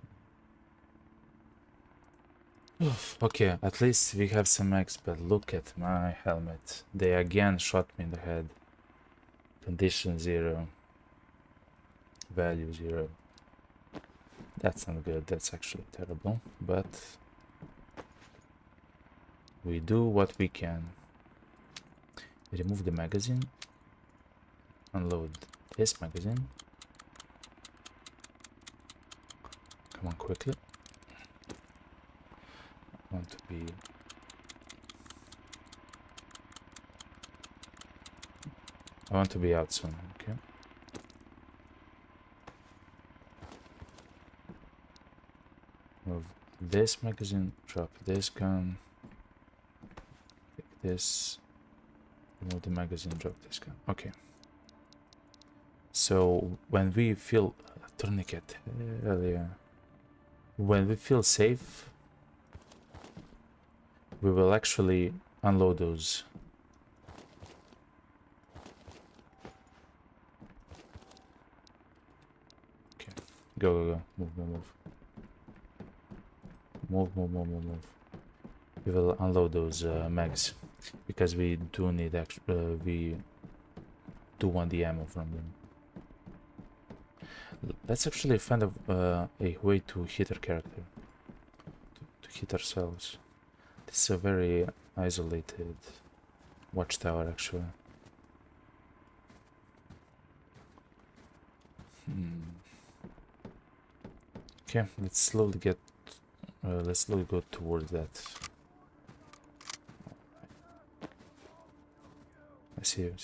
me. Okay, at least we have some X, but look at my helmet. They again shot me in the head. Condition 0. Value 0. That's not good, that's actually terrible, but we do what we can. Remove the magazine. Unload this magazine. Come on, quickly. I want to be... I want to be out soon, okay? Move this magazine, drop this gun, take this, remove the magazine, drop this gun. Okay. So when we feel tourniquet earlier, when we feel safe, we will actually unload those. Okay, go, move. Move. We will unload those mags. because we do need we do want the ammo from them. Let's actually find a way to hit our character, to hit ourselves. This is a very isolated watchtower, actually. Okay, let's slowly go towards that. I see you.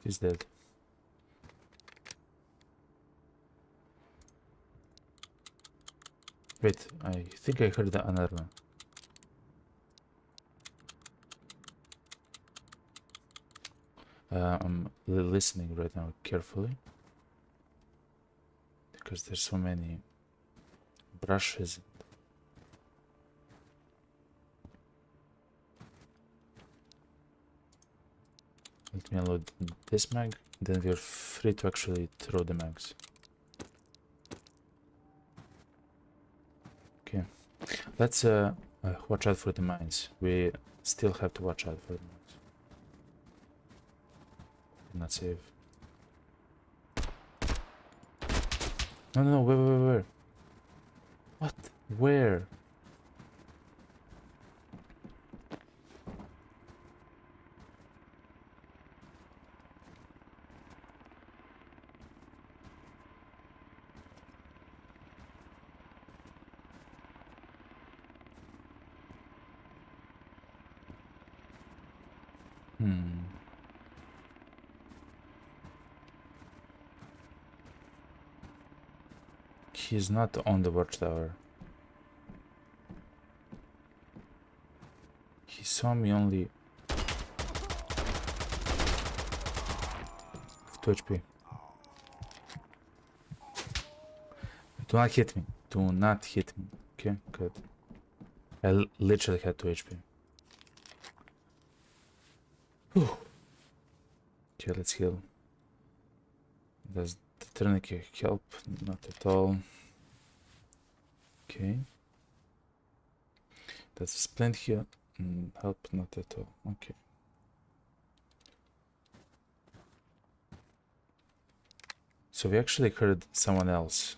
He's dead. Wait, I think I heard another one. I'm listening right now carefully because there's so many brushes. Let me unload this mag, then we're free to actually throw the mags. Okay, let's watch out for the mines. We still have to watch out for the mines. Not safe. No, where? What? Where? He's not on the watchtower. He saw me only 2 HP. Do not hit me. Do not hit me. Okay, good. I literally had 2 HP. Whew. Okay, let's heal. Does the tourniquet help? Not at all. Okay. Does the splint here help? Not at all. Okay. So we actually heard someone else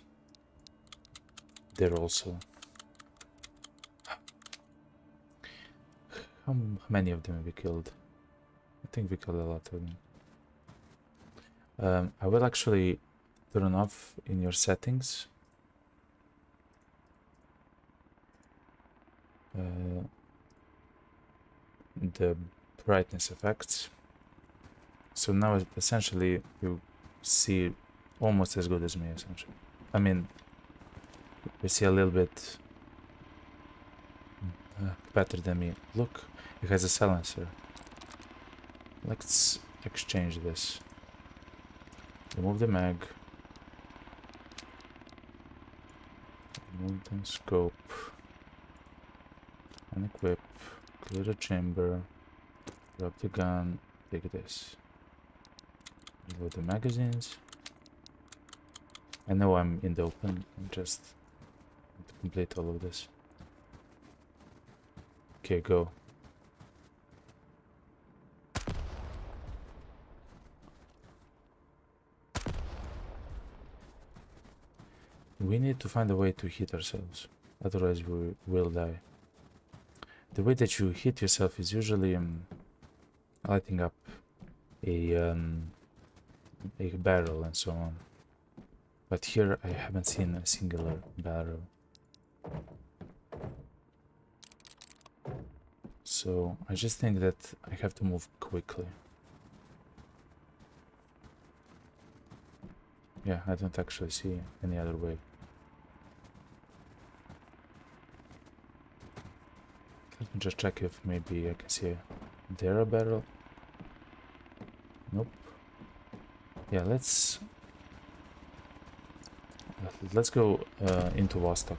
there also. How many of them we killed? I think we killed a lot of them. I will actually turn off in your settings the brightness effects. So now essentially you see almost as good as me, essentially. I mean, we see a little bit better than me. Look, it has a silencer. Let's exchange this. Remove the mag. Remove the scope. Unequip. Clear the chamber. Grab the gun. Take this. Reload the magazines. I know I'm in the open. I'm just to complete all of this. Okay, go. We need to find a way to hit ourselves, otherwise we will die. The way that you hit yourself is usually lighting up a barrel and so on. But here I haven't seen a singular barrel. So I just think that I have to move quickly. Yeah, I don't actually see any other way. Let me just check if maybe I can see there a barrel. Nope. Yeah, let's go into Vostok.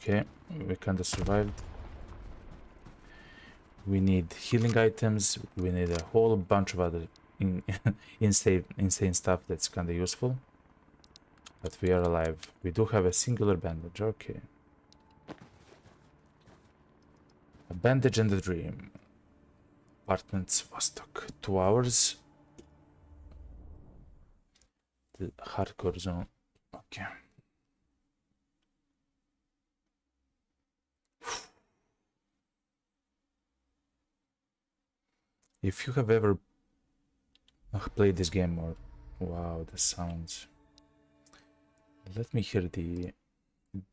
Okay, we kinda survived. We need healing items. We need a whole bunch of other insane stuff that's kinda useful. But we are alive. We do have a singular bandage. Okay. A bandage and a dream. Apartments, Vostok. 2 hours. The hardcore zone. Okay. If you have ever played this game or... Wow, the sounds. Let me hear the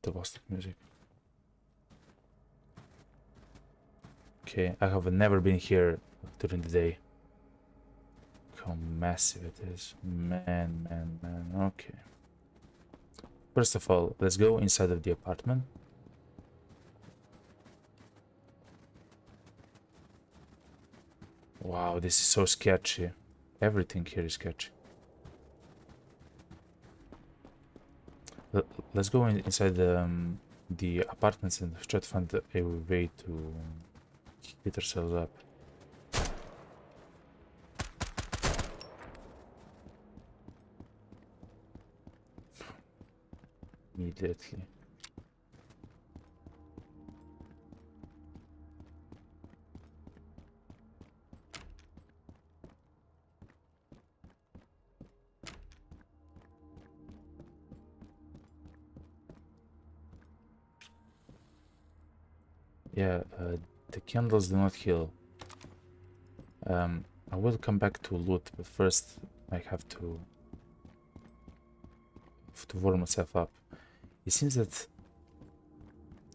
Vostok music. Okay, I have never been here during the day. How massive it is. Man. Okay. First of all, let's go inside of the apartment. Wow, this is so sketchy. Everything here is sketchy. Let's go inside the apartments and try to find a way to hit ourselves up. Immediately. Yeah, the candles do not heal. I will come back to loot, but first I have to warm myself up. It seems that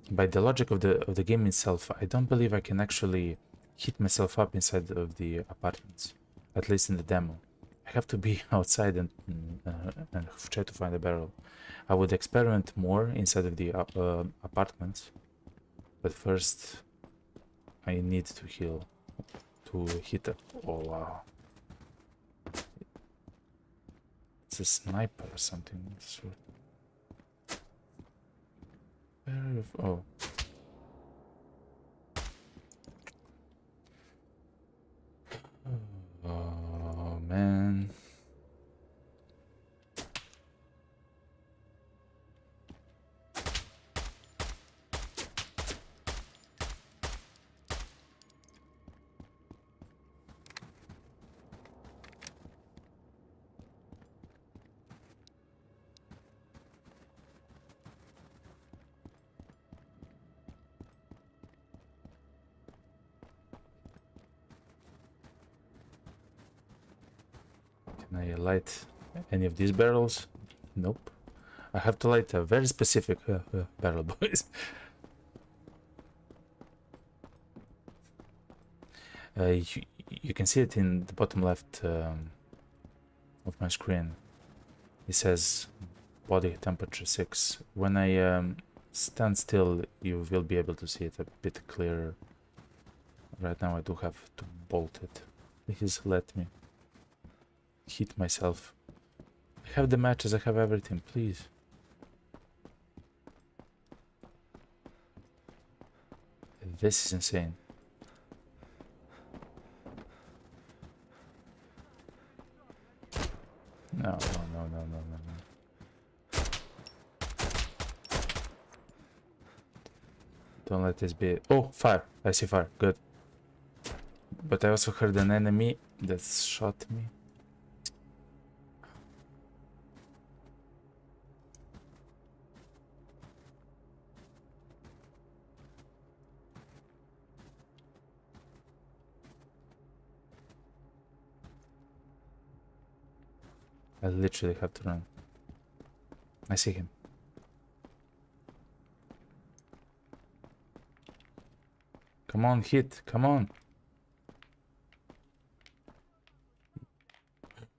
by the logic of the game itself, I don't believe I can actually heat myself up inside of the apartments, at least in the demo. I have to be outside and try to find a barrel. I would experiment more inside of the apartments, but first I need to heal, to hit up. Oh wow. It's a sniper or something. Oh. Oh man. Can I light any of these barrels? Nope. I have to light a very specific barrel, boys. You can see it in the bottom left of my screen. It says body temperature 6. When I stand still, you will be able to see it a bit clearer. Right now I do have to bolt it. Please let me hit myself. I have the matches, I have everything, please. This is insane. No. Don't let this be... Oh, fire. I see fire. Good. But I also heard an enemy that shot me. I literally have to run. I see him. Come on, hit. Come on.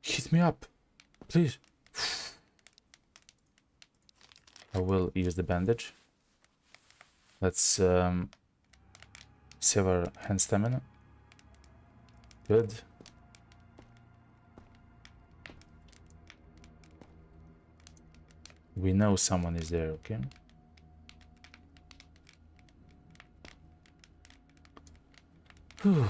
Hit me up. Please. I will use the bandage. Let's save our hand stamina. Good. We know someone is there, okay? Whew.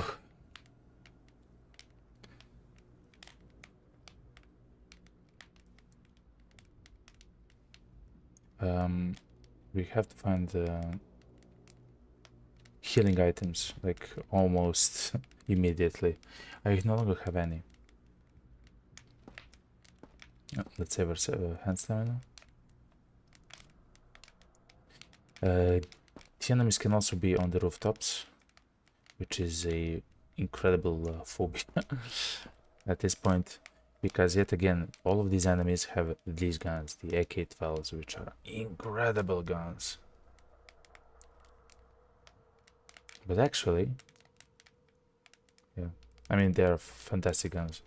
We have to find healing items, like almost immediately. I no longer have any. Let's save our hand stamina. The enemies can also be on the rooftops, which is a incredible phobia at this point, because yet again, all of these enemies have these guns, the AK-12s, which are incredible guns. But actually, yeah, I mean, they are fantastic guns.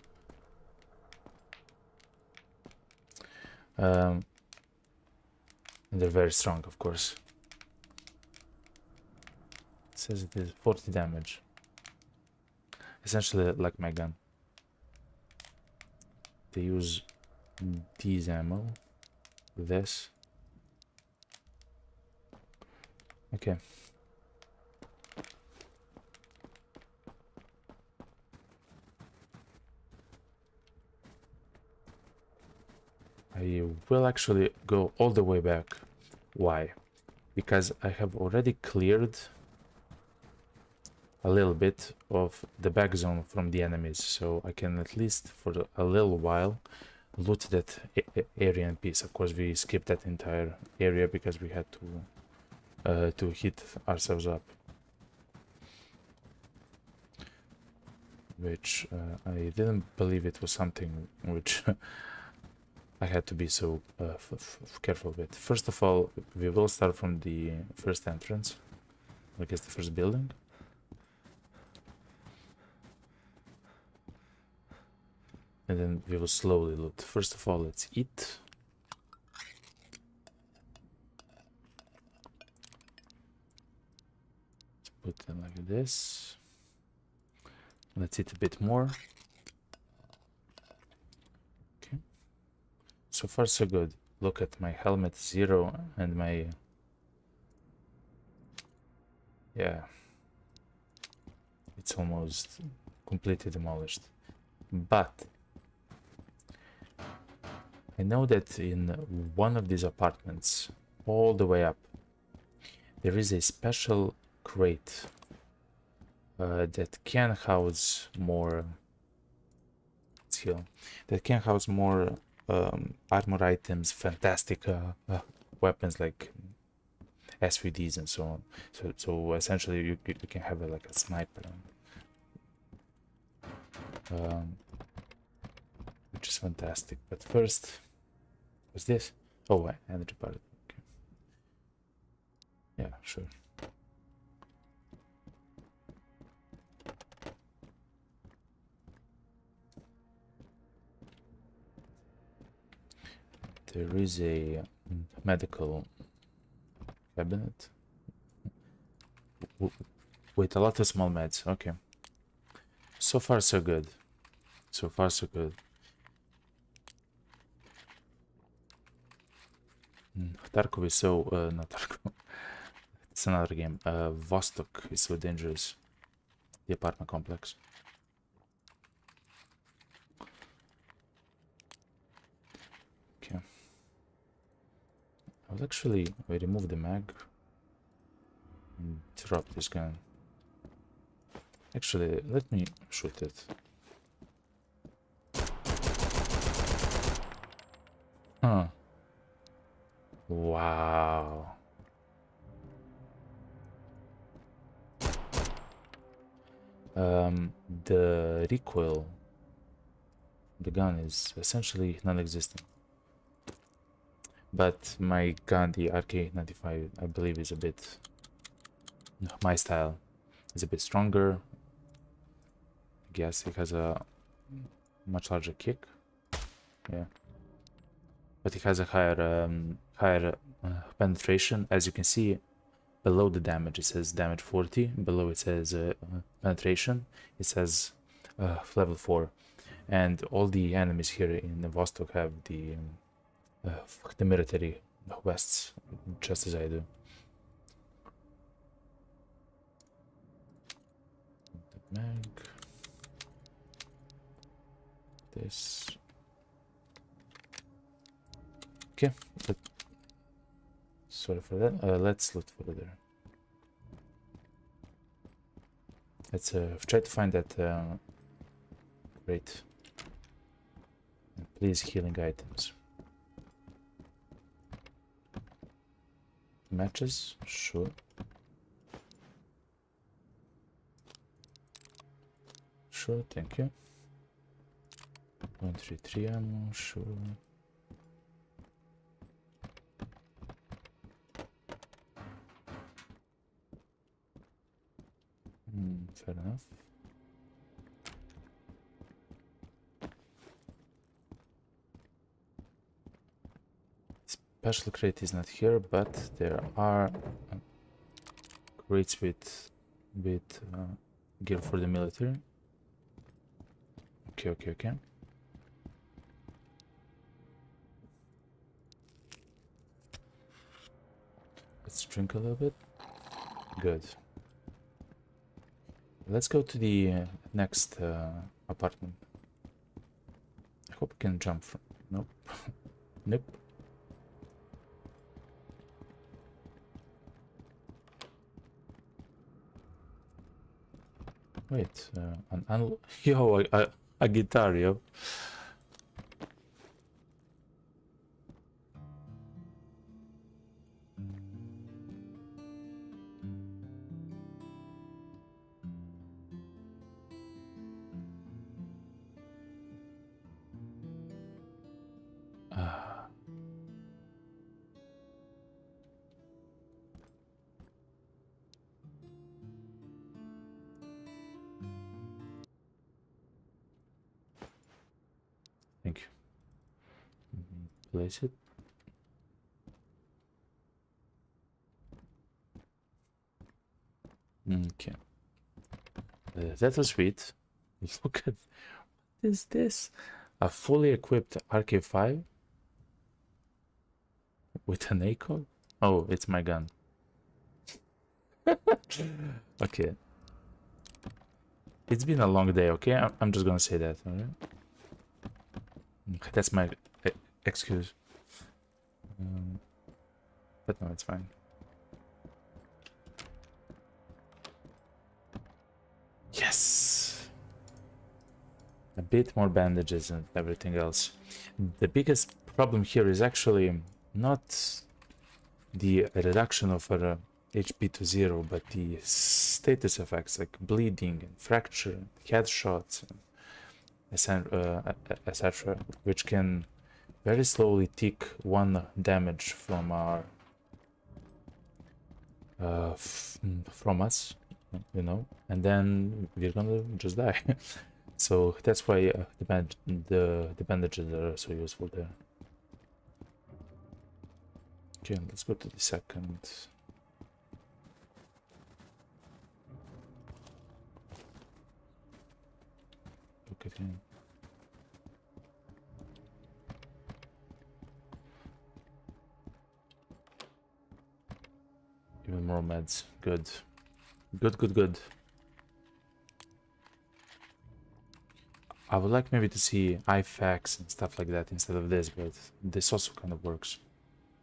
And they're very strong, of course. It says it is 40 damage. Essentially like my gun. They use these ammo. This. Okay. I will actually go all the way back. Why? Because I have already cleared a little bit of the back zone from the enemies, so I can at least for a little while loot that area in peace. Of course, we skipped that entire area because we had to hit ourselves up, which I didn't believe it was something which I had to be so careful with. First of all, we will start from the first entrance, I guess the first building. And then we will slowly loot. First of all, let's eat. Let's put them like this. Let's eat a bit more. Okay. So far so good. Look at my helmet 0 and my... yeah. It's almost completely demolished. But I know that in one of these apartments, all the way up, there is a special crate that can house more... that can house more armor items, fantastic weapons like SVDs and so on. So essentially you can have like a sniper, which is fantastic. But first, what's this? Oh, energy part. Okay. Yeah, sure. There is a medical cabinet with a lot of small meds. Okay. So far so good. So far so good. Tarkov is so... not Tarkov. It's another game. Vostok is so dangerous. The apartment complex. Okay. I'll actually remove the mag and drop this gun. Actually, let me shoot it. Huh. Wow. The recoil, the gun is essentially non-existent. But my gun, the RK95, I believe is a bit... my style. Is a bit stronger. I guess it has a much larger kick. Yeah. But it has a higher penetration. As you can see, below the damage it says damage 40. Below it says penetration. It says level 4. And all the enemies here in Vostok have the military vests, just as I do. Mag. This. Okay. Sorry for that. Let's look further. Let's try to find that. Great. And please, healing items. Matches? Sure. Sure, thank you. 133 ammo, sure. Fair enough. Special crate is not here, but there are crates with gear for the military. Okay. Let's drink a little bit. Good. Let's go to the next apartment. I hope we can jump from... Nope. Nope. Wait, yo, a guitar, yo. Thank you. Place it. Okay. That was sweet. Look at what is this? A fully equipped RK5 with an ACOG? Oh, it's my gun. Okay. It's been a long day, okay? I'm just gonna say that, alright? That's my excuse. But no, it's fine. Yes! A bit more bandages and everything else. The biggest problem here is actually not the reduction of our HP to 0, but the status effects like bleeding and fracture, and headshots, etc., which can very slowly tick 1 damage from our from us, you know, and then we're gonna just die. So that's why the bandages are so useful there. Okay, let's go to the second. Look at him. Even more meds. Good. Good. I would like maybe to see IFAKs and stuff like that instead of this, but this also kind of works.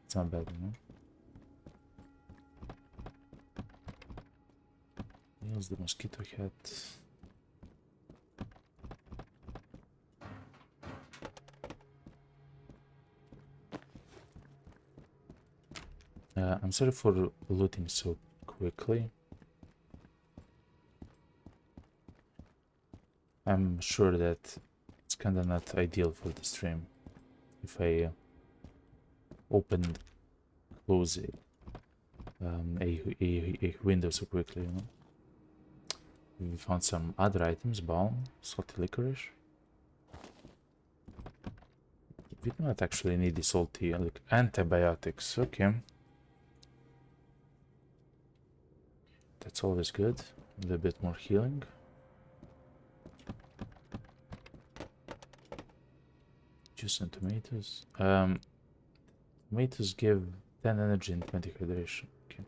It's not bad, you know? Here's the mosquito hat. I'm sorry for looting so quickly. I'm sure that it's kinda not ideal for the stream if I close a window so quickly, you know. We found some other items, balm, salty licorice. We do not actually need the salty like antibiotics, okay. That's always good. A little bit more healing. Juice and tomatoes. Tomatoes give 10 energy and 20 hydration. Okay.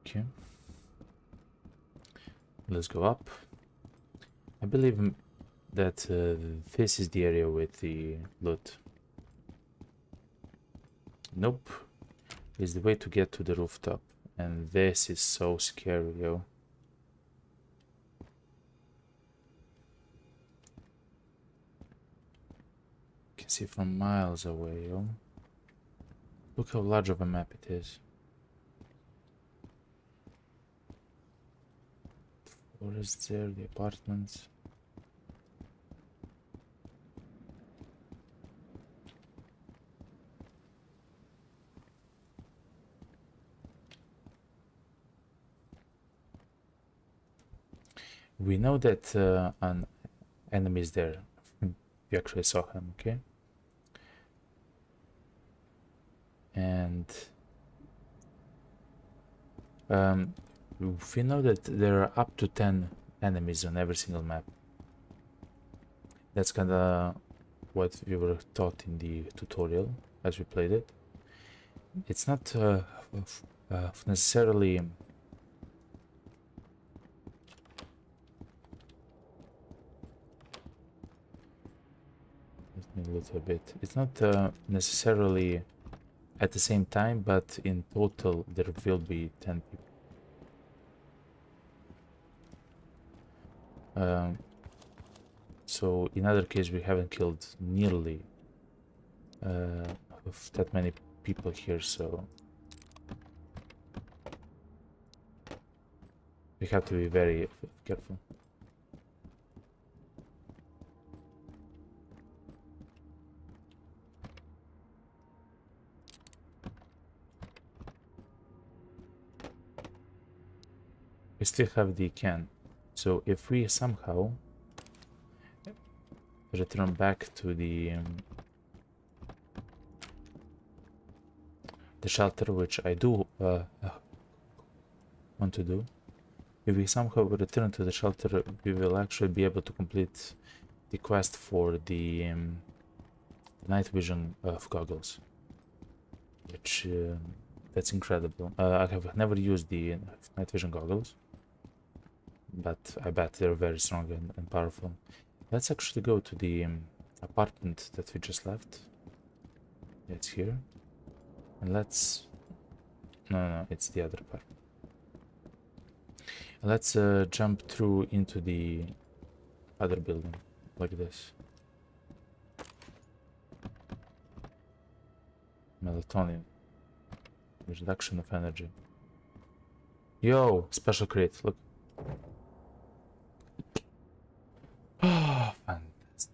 Okay. Let's go up. I believe that this is the area with the loot. Nope. It's the way to get to the rooftop. And this is so scary, yo. You can see from miles away, yo. Look how large of a map it is. The forest there, the apartments. We know that an enemy is there. You actually saw him, okay? And we know that there are up to 10 enemies on every single map. That's kind of what we were taught in the tutorial as we played it. It's not necessarily a little bit. It's not necessarily at the same time, but in total there will be 10 people. So in other case we haven't killed nearly of that many people here, so we have to be very careful. We still have the can, so if we somehow return back to the shelter, which I do want to do, if we somehow return to the shelter, we will actually be able to complete the quest for the night vision goggles, which that's incredible. I have never used the night vision goggles, but I bet they're very strong and powerful. Let's actually go to the apartment that we just left. It's here. And let's... No, it's the other part. Let's jump through into the other building, like this. Melatonin. Reduction of energy. Yo, special crate, look. Oh, fantastic.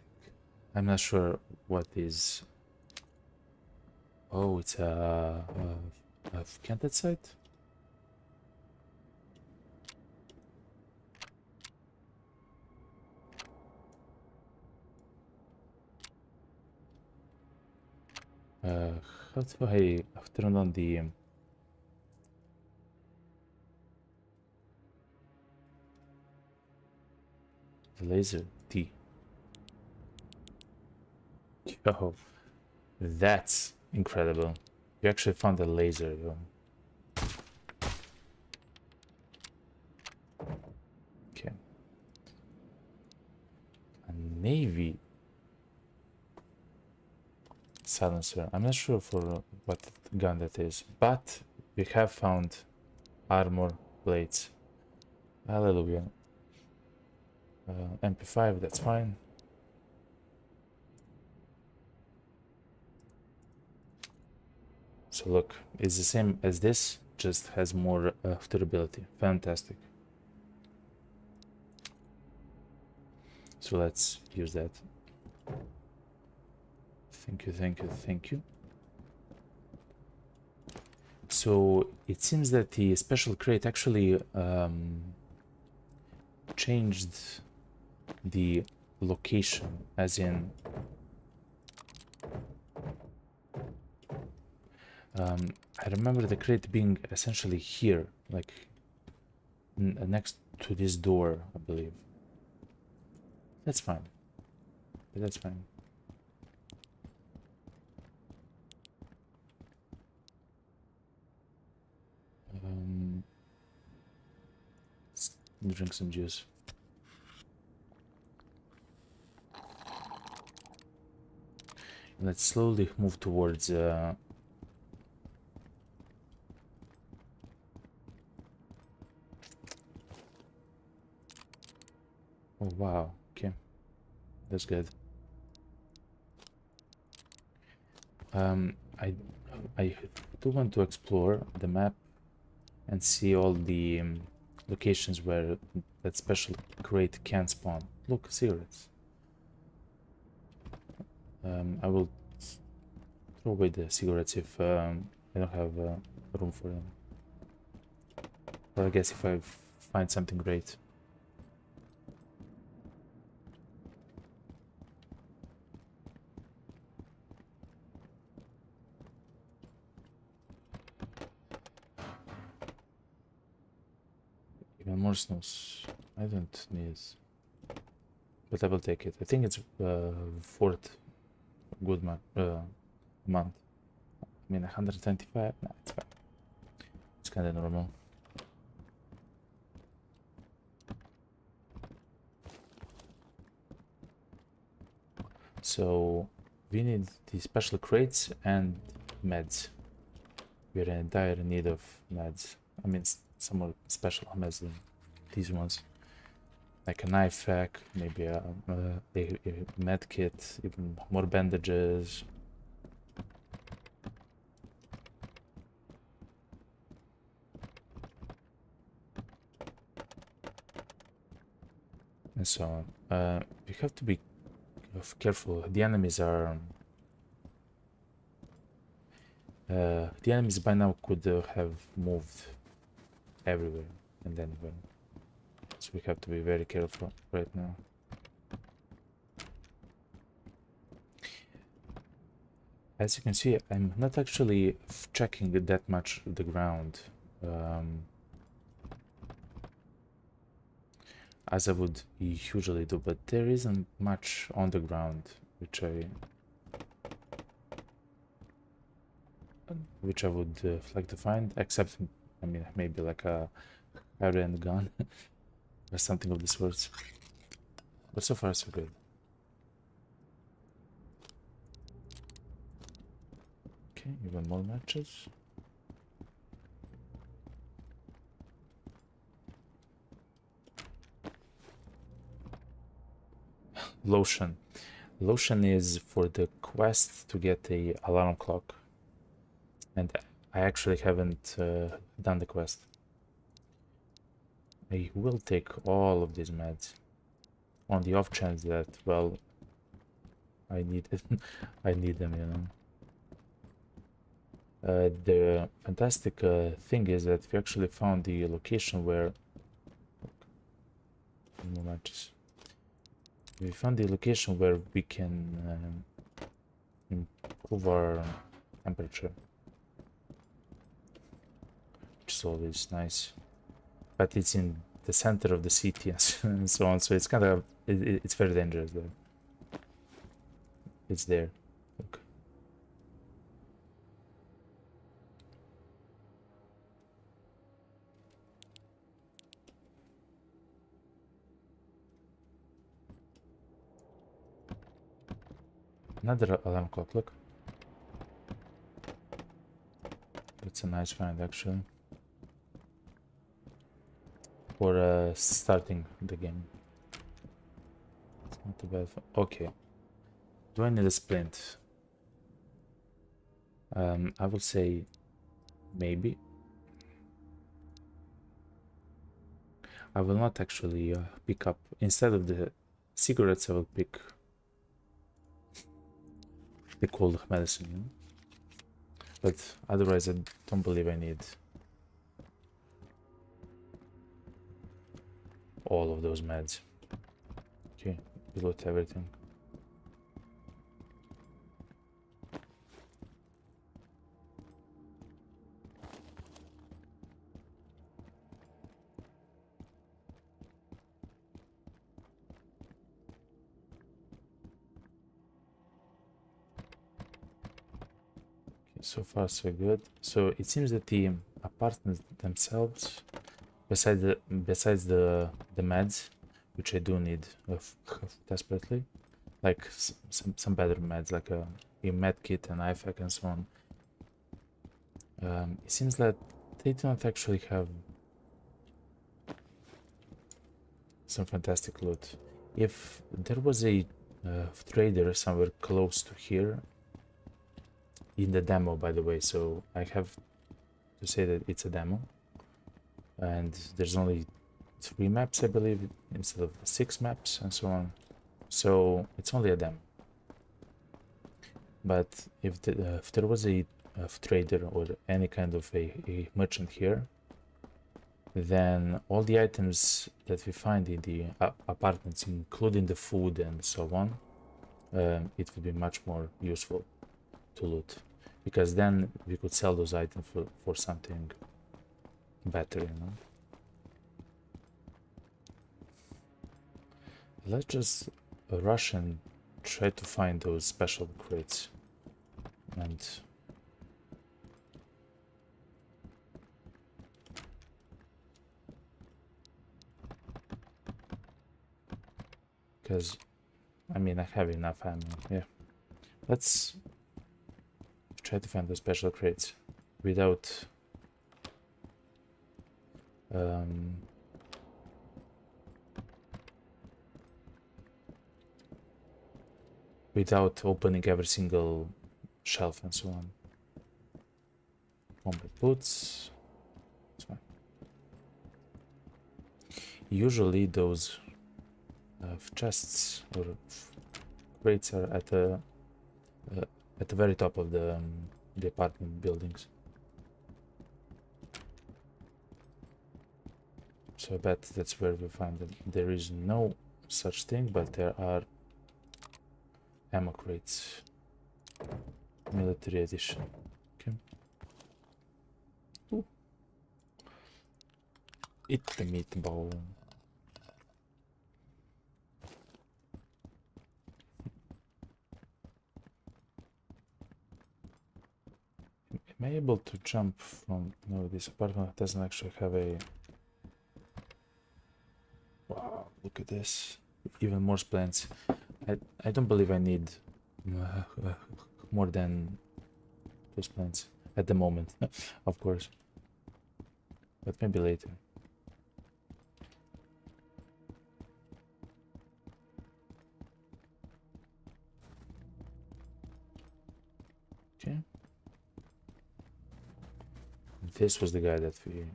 I'm not sure what is... Oh, it's a canted site? How do I turn on the laser T? Yo, that's incredible. You actually found a laser, yo. Okay. A navy silencer. I'm not sure for what gun that is, but we have found armor plates. Hallelujah. MP5, that's fine. So look, it's the same as this, just has more durability. Fantastic. So let's use that. Thank you, thank you, thank you. So it seems that the special crate actually changed the location, as in I remember the crate being essentially here, like next to this door, I believe. That's fine. That's fine. Drink some juice. Let's slowly move towards oh wow, okay, that's good. I do want to explore the map and see all the locations where that special crate can spawn. Look, cigarettes. I will throw away the cigarettes if I don't have room for them. Or I guess if I find something great. Even more snows. I don't need, but I will take it. I think it's fourth good month. I mean, 125. Nah, it's fine. It's kind of normal. So we need the special crates and meds. We're in dire need of meds. I mean, some more special meds than these ones. Like a knife pack, maybe a med kit, even more bandages. And so on. We have to be careful. The enemies are... the enemies by now could have moved everywhere and anywhere. So we have to be very careful right now. As you can see, I'm not actually checking that much the ground. As I would usually do, but there isn't much on the ground which I would like to find, except, I mean, maybe like a high-end gun or something of the sorts. But so far so good. Okay, even more matches. Lotion. Lotion is for the quest to get a alarm clock. And I actually haven't done the quest. I will take all of these meds on the off chance that, well, I need it. I need them, you know. The fantastic thing is that we actually found the location where... more matches. We found the location where we can improve our temperature, which is always nice. But it's in the center of the city and so on, so it's kind of... it's very dangerous there. It's there. Look. Another alarm clock, look. That's a nice find, actually. For starting the game. It's not too bad. Okay. Do I need a splint? I will say maybe. I will not actually pick up... instead of the cigarettes, I will pick the cold medicine, you know? But otherwise I don't believe I need all of those meds. Okay, reload everything. So far so good. So it seems that the apartments themselves besides the meds, which I do need desperately, like some better meds, like a med kit and IFAC and so on. It seems that they do not actually have some fantastic loot. If there was a trader somewhere close to here, in the demo, by the way, so I have to say that it's a demo, and there's only 3 maps, I believe, instead of 6 maps and so on, so it's only a demo. But if there was a trader or any kind of a merchant here, then all the items that we find in the apartments, including the food and so on, it would be much more useful to loot, because then we could sell those items for something better, you know. Let's just rush and try to find those special crates, and because I mean I have enough ammo. Yeah, let's try to find the special crates without without opening every single shelf and so on. Combat boots. That's fine. Usually those chests or crates are at the very top of the apartment buildings. So I bet that's where we find them. There is no such thing, but there are ammo crates. Military edition. Okay. Ooh. Eat the meatball. Am I able to jump from... No, this apartment doesn't actually have a... Wow, look at this. Even more plants. I don't believe I need more than those plants at the moment, of course. But maybe later. Okay. This was the guy that we...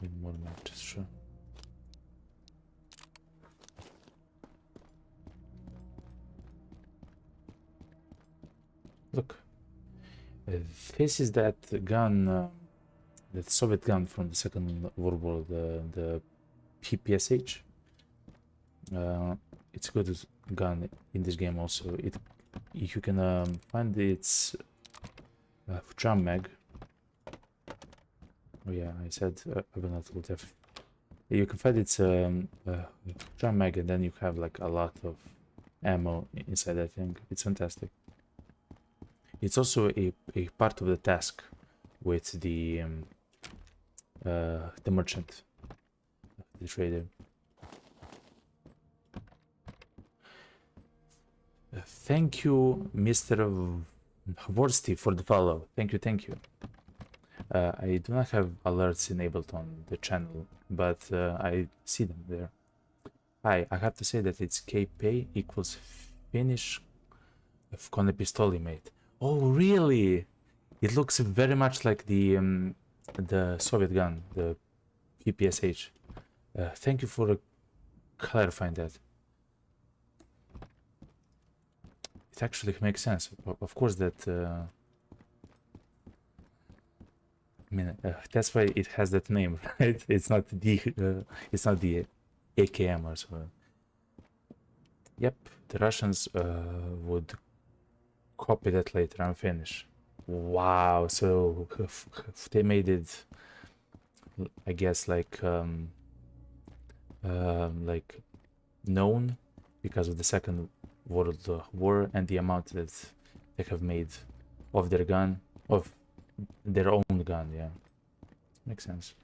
Need more matches, sure. Look. This is that gun, that Soviet gun from the Second World War, the PPSH. It's a good gun in this game also. You can find its drum mag. Oh yeah, I said I will not loot F. You can find its drum mag, and then you have like a lot of ammo inside that thing. It's fantastic. It's also a part of the task with the merchant, the trader. Thank you, Mr. Vorsty, for the follow. Thank you, thank you. I do not have alerts enabled on the channel, but I see them there. Hi, I have to say that it's KPay equals finish of Kone Pistoli, mate. Oh, really? It looks very much like the Soviet gun, the PPSH. Thank you for clarifying that. It actually makes sense. Of course, that. I mean, that's why it has that name, right? It's not the AKM or so. Yep, the Russians would copy that later and finish. Wow, so they made it, I guess, like known because of the Second World War and the amount that they have made of their gun, of their own gun, yeah. Makes sense.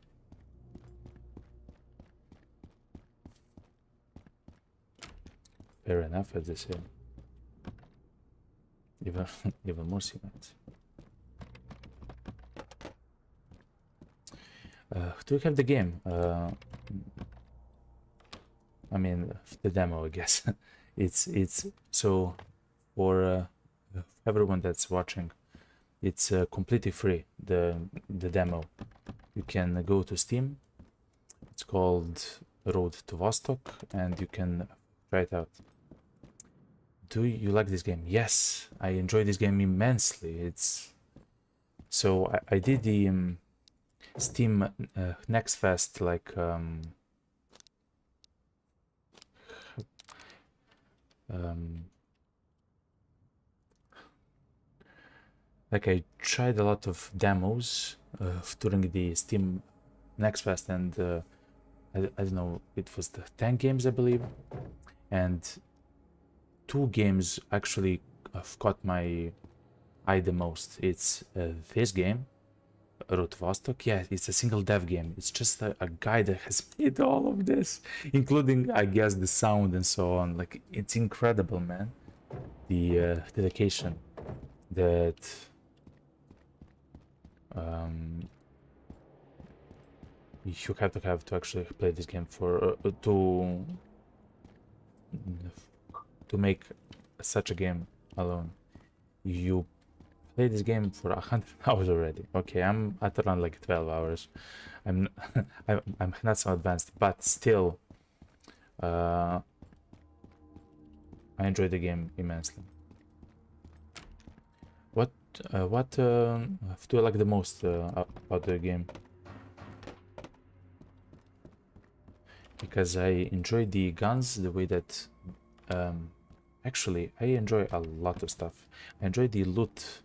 Fair enough, as they say. Even even more cement. Do we have the game? I mean, the demo, I guess. It's so for everyone that's watching, it's completely free. The demo. You can go to Steam. It's called Road to Vostok, and you can try it out. Do you like this game? Yes, I enjoy this game immensely. It's so I did the Steam Next Fest like like I tried a lot of demos during the Steam Next Fest, and I don't know, it was the 10 games I believe, and 2 games actually have caught my eye the most. It's this game, Road to Vostok. Yeah, it's a single dev game. It's just a guy that has made all of this, including, I guess, the sound and so on. Like, it's incredible, man. The dedication that you have to actually play this game for to make such a game alone. You play this game for 100 hours already. Okay, I'm at around like 12 hours. I'm I'm not so advanced, but still, I enjoy the game immensely. What do I like the most about the game? Because I enjoy the guns, the way that actually I enjoy a lot of stuff. I enjoy the loot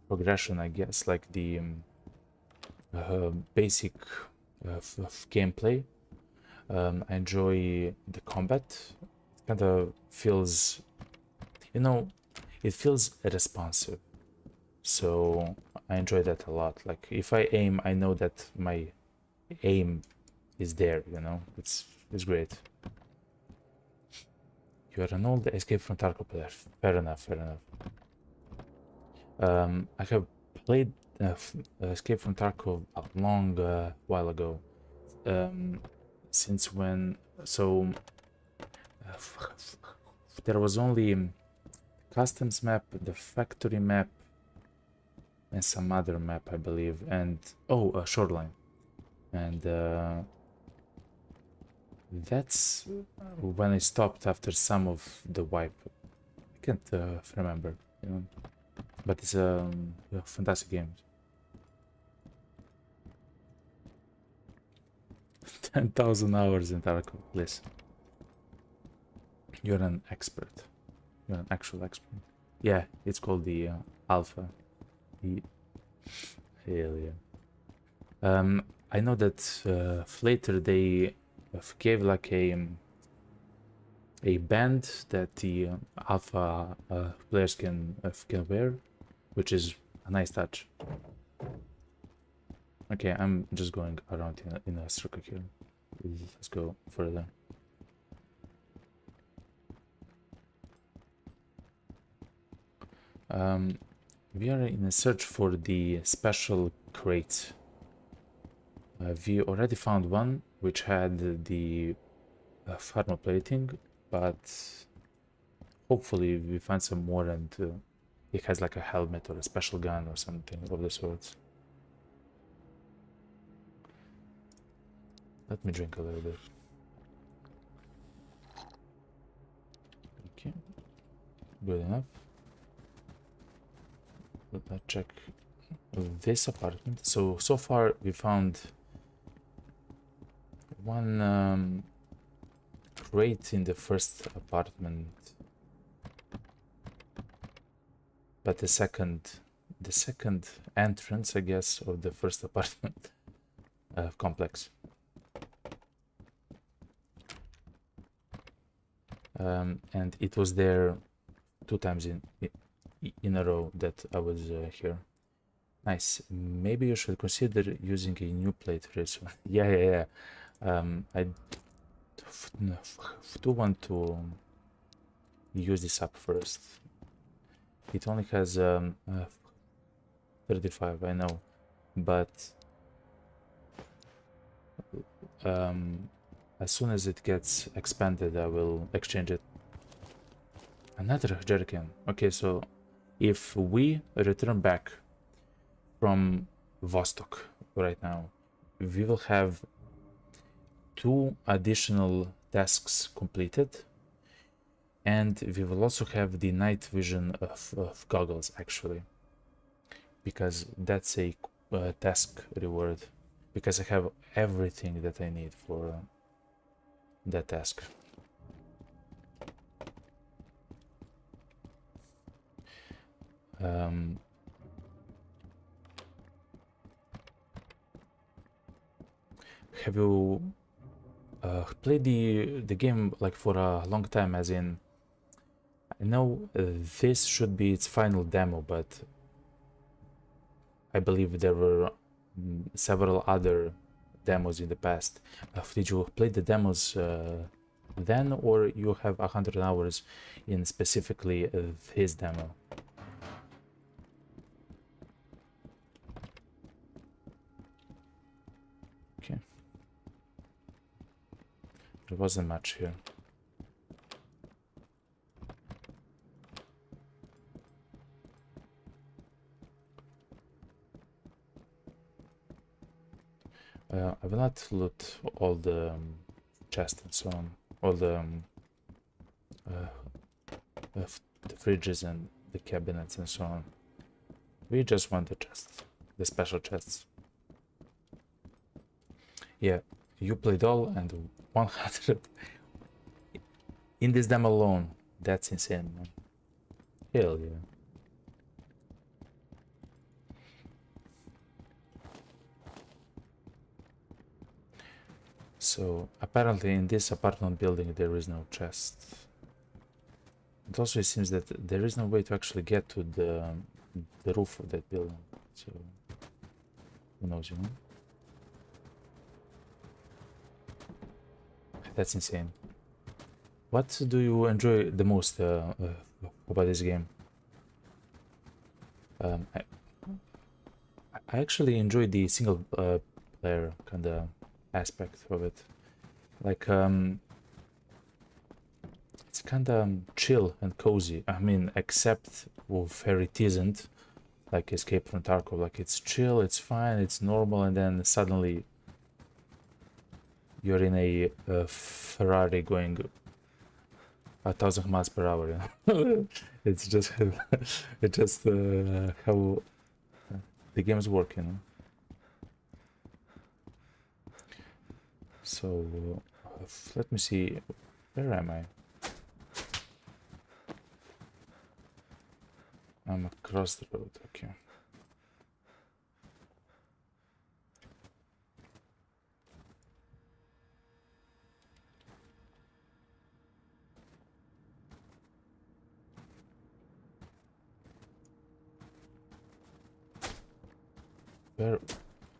progression, I guess, like the basic gameplay. I enjoy the combat. It kind of feels, you know, it feels responsive. So I enjoy that a lot. Like if I aim, I know that my aim is there, you know. It's great. You are an old Escape from Tarkov player. Fair enough, fair enough. I have played Escape from Tarkov a long while ago. Since when? So there was only customs map, the factory map, and some other map, I believe, and shoreline, and that's when I stopped after some of the wipe. I can't remember, you know, but it's a fantastic game. 10,000 hours in Tarkov, please. You're an expert. You're an actual expert. Yeah, it's called the alpha. Hell yeah. I know that later they gave like a band that the alpha players can wear, which is a nice touch. Okay, I'm just going around in a circle here. Let's go further. We are in a search for the special crate. We already found one which had the thermoplating, but hopefully we find some more and it has like a helmet or a special gun or something of the sorts. Let me drink a little bit. Okay, good enough. Let's check this apartment. So far we found one crate in the first apartment, but the second entrance, I guess, of the first apartment complex. And it was there 2 times in a row that I was here. Nice. Maybe you should consider using a new plate for this one. Yeah. I do want to use this up first. It only has 35, I know, but as soon as it gets expanded, I will exchange it. Another jerrycan. Okay, so if we return back from Vostok right now, we will have 2 additional tasks completed, and we will also have the night vision of goggles, actually, because that's a task reward, because I have everything that I need for that task. Have you played the game like for a long time? As in, I know this should be its final demo, but I believe there were several other demos in the past. Did you play the demos then, or you have 100 hours in specifically his demo? Okay. There wasn't much here. I will not loot all the chests and so on, all the fridges and the cabinets and so on. We just want the chests, the special chests. Yeah, you played all and 100 in this demo alone. That's insane, man. Hell yeah. So apparently in this apartment building there is no chest. It also seems that there is no way to actually get to the roof of that building. So who knows, you know? That's insane. What do you enjoy the most about this game? I actually enjoy the single player kind of aspect of it. Like, it's kind of chill and cozy. I mean, except where it isn't, like Escape from Tarkov. Like, it's chill, it's fine, it's normal, and then suddenly you're in a Ferrari going 1,000 miles per hour. You know? It's just it's just how the games work, you know. So let me see, where am I? I'm across the road. Okay.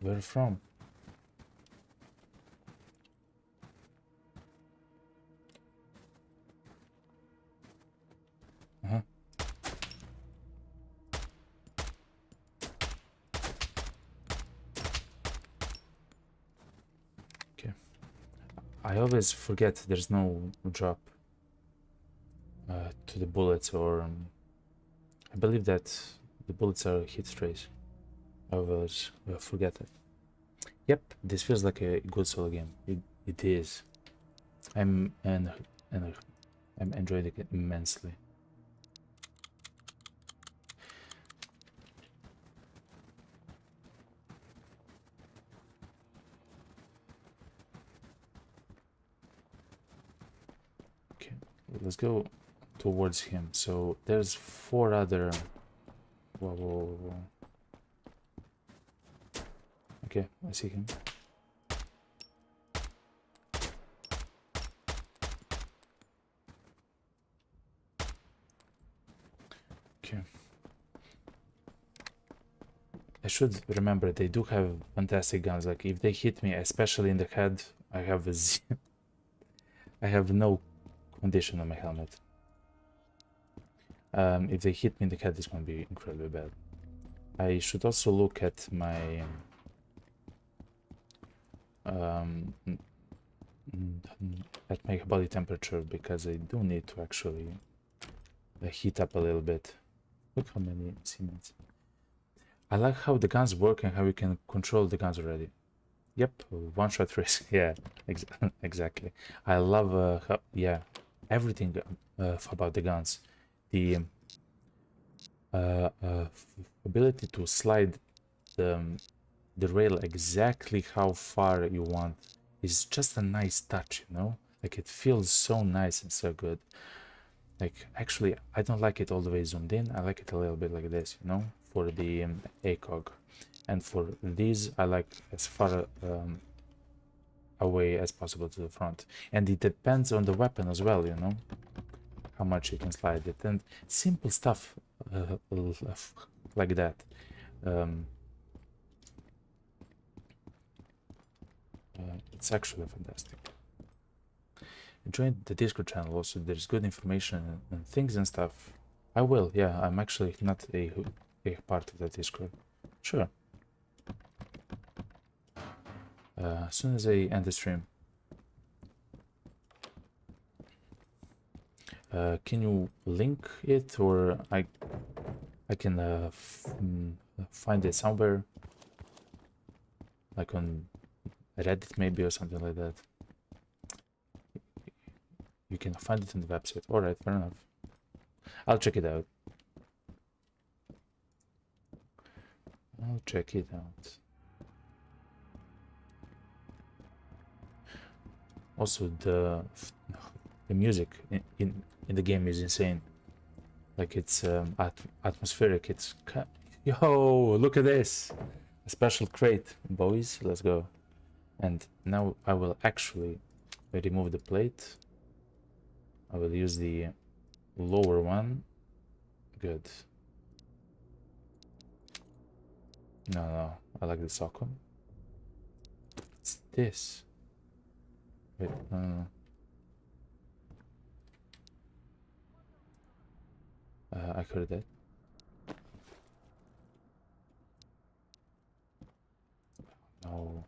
Where from? Uh-huh. Okay. I always forget there's no drop to the bullets, or I believe that the bullets are hit trace. I always forget it. Yep, this feels like a good solo game. It is. I'm enjoying it immensely. Okay, let's go towards him. So there's 4 other. Whoa. Okay, I see him. Okay. I should remember they do have fantastic guns. Like if they hit me, especially in the head, I have I have no condition on my helmet. If they hit me in the head, it's gonna be incredibly bad. I should also look at my body temperature, because I do need to actually heat up a little bit. Look how many Siemens. I like how the guns work and how you can control the guns already. Yep, one-shot risk. Yeah, exactly. I love how, yeah, everything about the guns. The ability to slide the rail exactly how far you want is just a nice touch, you know? Like it feels so nice and so good. Like actually, I don't like it all the way zoomed in. I like it a little bit like this, you know, for the ACOG. And for these, I like as far away as possible to the front. And it depends on the weapon as well, you know, how much you can slide it. And simple stuff like that. It's actually fantastic. Join the Discord channel also. There's good information and things and stuff. I will, yeah. I'm actually not a part of the Discord. Sure. As soon as I end the stream. Can you link it, or I can find it somewhere, like on Reddit maybe or something like that. You can find it on the website. All right, fair enough. I'll check it out. I'll check it out. Also, the music in the game is insane. Like it's atmospheric. It's yo, look at this, a special crate, boys. Let's go. And now I will actually remove the plate. I will use the lower one. Good. No, I like the Socom. What's this? Wait, no. I heard that. No.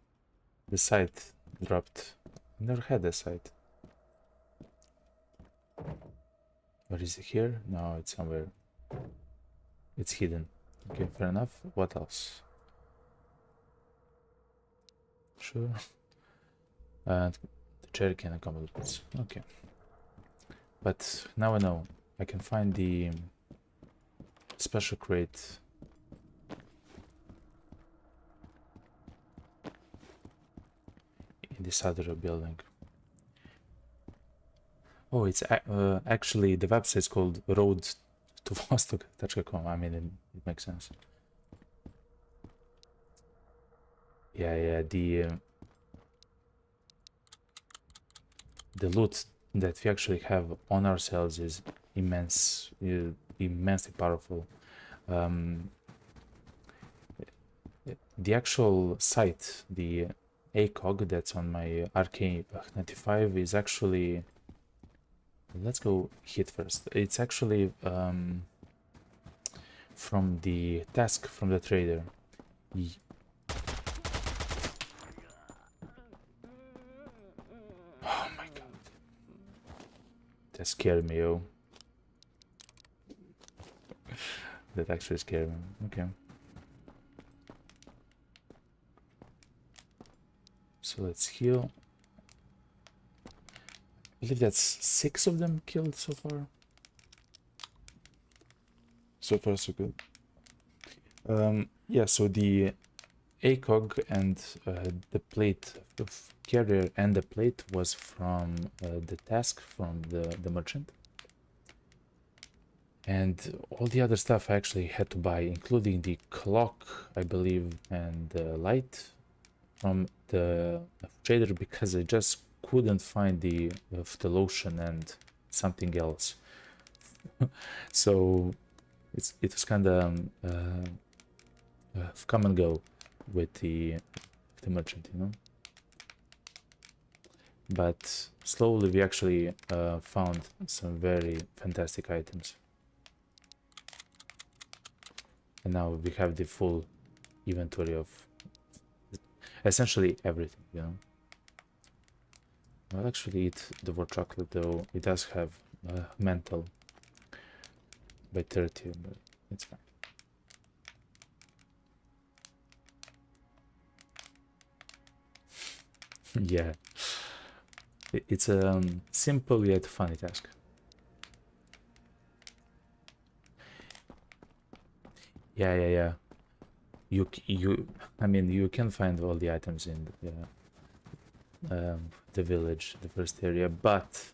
The site dropped. I never had a site. Where is it here? No, it's somewhere. It's hidden. Okay, fair enough. What else? Sure. And the cherry can accommodate this. Okay. But now I know. I can find the special crate. In this other building. Oh, it's actually the website is called road to Vostok.com. I mean, it makes sense. Yeah, the loot that we actually have on ourselves is immense, immensely powerful. The actual site, the ACOG that's on my RK95 is actually, let's go hit first. It's actually from the task from the trader. Oh my god. That scared me, yo. That actually scared me. Okay. So let's heal. I believe that's 6 of them killed so far. So far, so good. Yeah, so the ACOG and the plate of carrier and the plate was from the task from the merchant. And all the other stuff I actually had to buy, including the clock, I believe, and the light from the trader, because I just couldn't find the lotion and something else. So it was kind of come and go with the merchant, you know. But slowly we actually found some very fantastic items. And now we have the full inventory of essentially everything, you know. I'll actually eat the raw chocolate, though it does have mental by 30, but it's fine. Yeah, it's a simple yet funny task. Yeah. I mean, you can find all the items in the village, the first area, but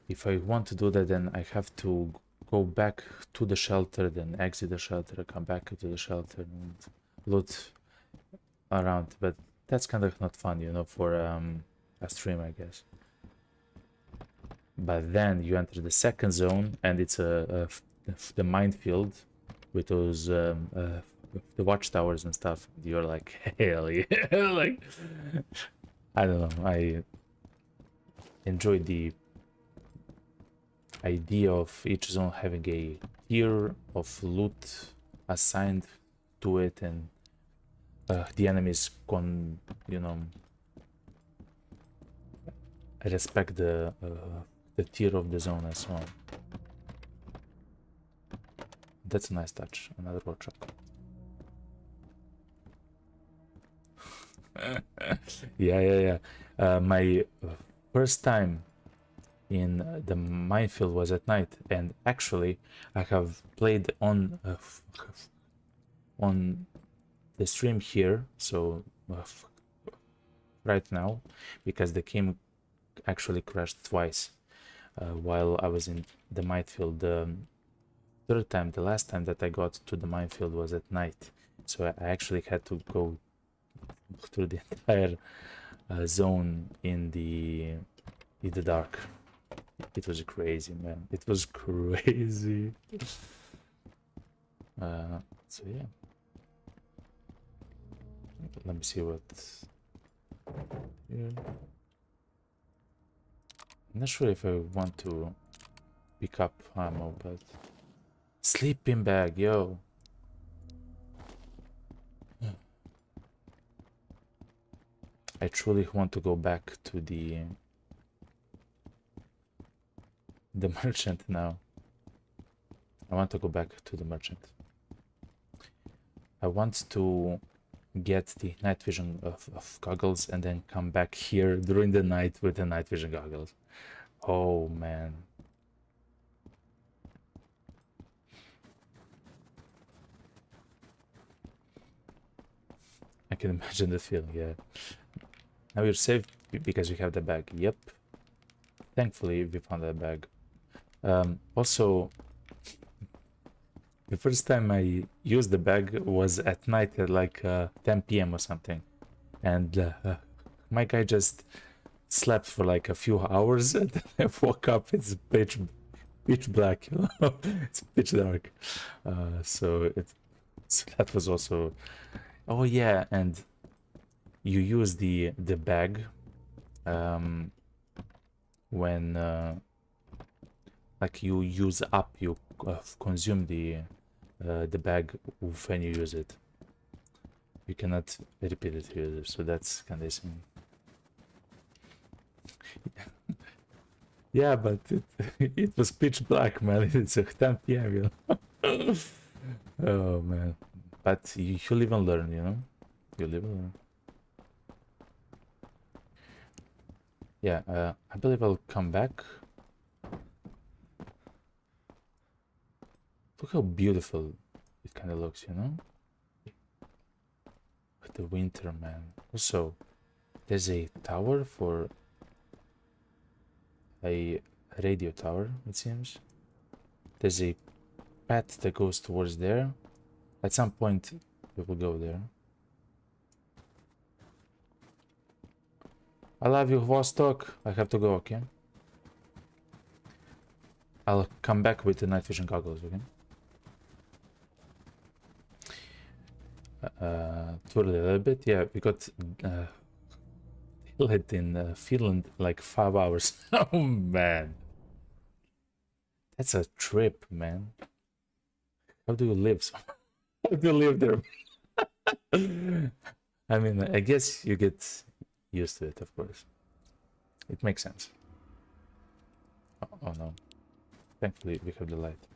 if I want to do that, then I have to go back to the shelter, then exit the shelter, come back to the shelter, and loot around. But that's kind of not fun, you know, for a stream, I guess. But then you enter the second zone, and it's the minefield with those the watchtowers and stuff. You're like, hell yeah! Like, I don't know. I enjoy the idea of each zone having a tier of loot assigned to it, and the enemies you know, respect the tier of the zone and so on. That's a nice touch. Another workshop. Yeah. My first time in the minefield was at night, and actually I have played on the stream here, so right now, because the game actually crashed twice while I was in the minefield. The third time, the last time that I got to the minefield was at night, so I actually had to go through the entire zone in the dark. It was crazy, man. It was crazy. So yeah, let me see what here. I'm not sure if I want to pick up ammo, but sleeping bag, yo. I truly want to go back to the merchant now. I want to go back to the merchant. I want to get the night vision of goggles and then come back here during the night with the night vision goggles. Oh man. I can imagine the feeling, yeah. Now you're safe because you have the bag. Yep. Thankfully, we found that bag. Also, the first time I used the bag was at night at like 10 p.m. or something. And my guy just slept for like a few hours and then I woke up. It's pitch black, you know? It's pitch dark. So that was also... Oh yeah, and you use the bag when like you use up, you consume the bag when you use it. You cannot repeat it here, so that's kind of insane. Yeah, but it was pitch black, man. It's 10 p.m. You know? Oh man, but you live and learn, you know. You live and learn. Yeah, I believe I'll come back. Look how beautiful it kind of looks, you know? With the winter, man. Also, there's a tower for a radio tower, it seems. There's a path that goes towards there. At some point, we will go there. I love you, Vostok. I have to go, okay? I'll come back with the night vision goggles, okay? toured a little bit. Yeah, we got daylight in Finland like 5 hours. Oh man, that's a trip, man. How do you live? How do you live there? I mean, I guess you get used to it, of course. It makes sense. Oh no. Thankfully, we have the light.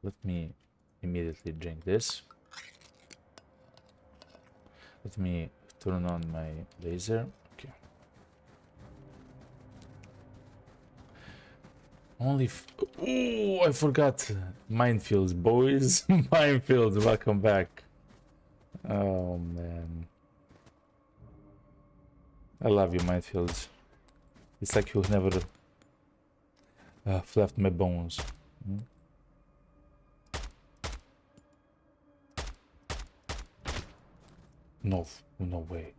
Let me immediately drink this. Let me turn on my laser. Okay. Only. Oh, I forgot. Minefields, boys. Minefields, welcome back. Oh man. I love you, minefields. It's like you've never left my bones. Hmm? No, no way.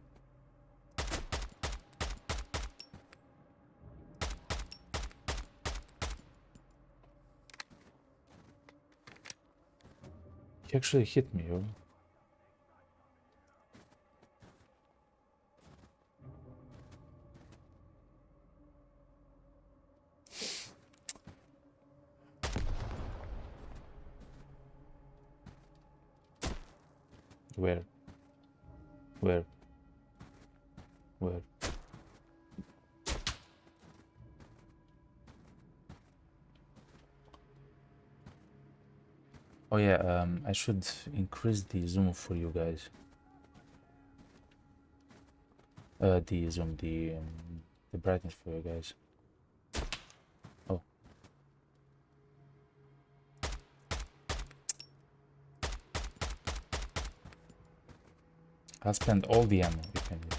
He actually hit me, yo. Where? Where? Where? Oh yeah, I should increase the zoom for you guys. The zoom, the brightness for you guys. Oh. I'll spend all the ammo if I need.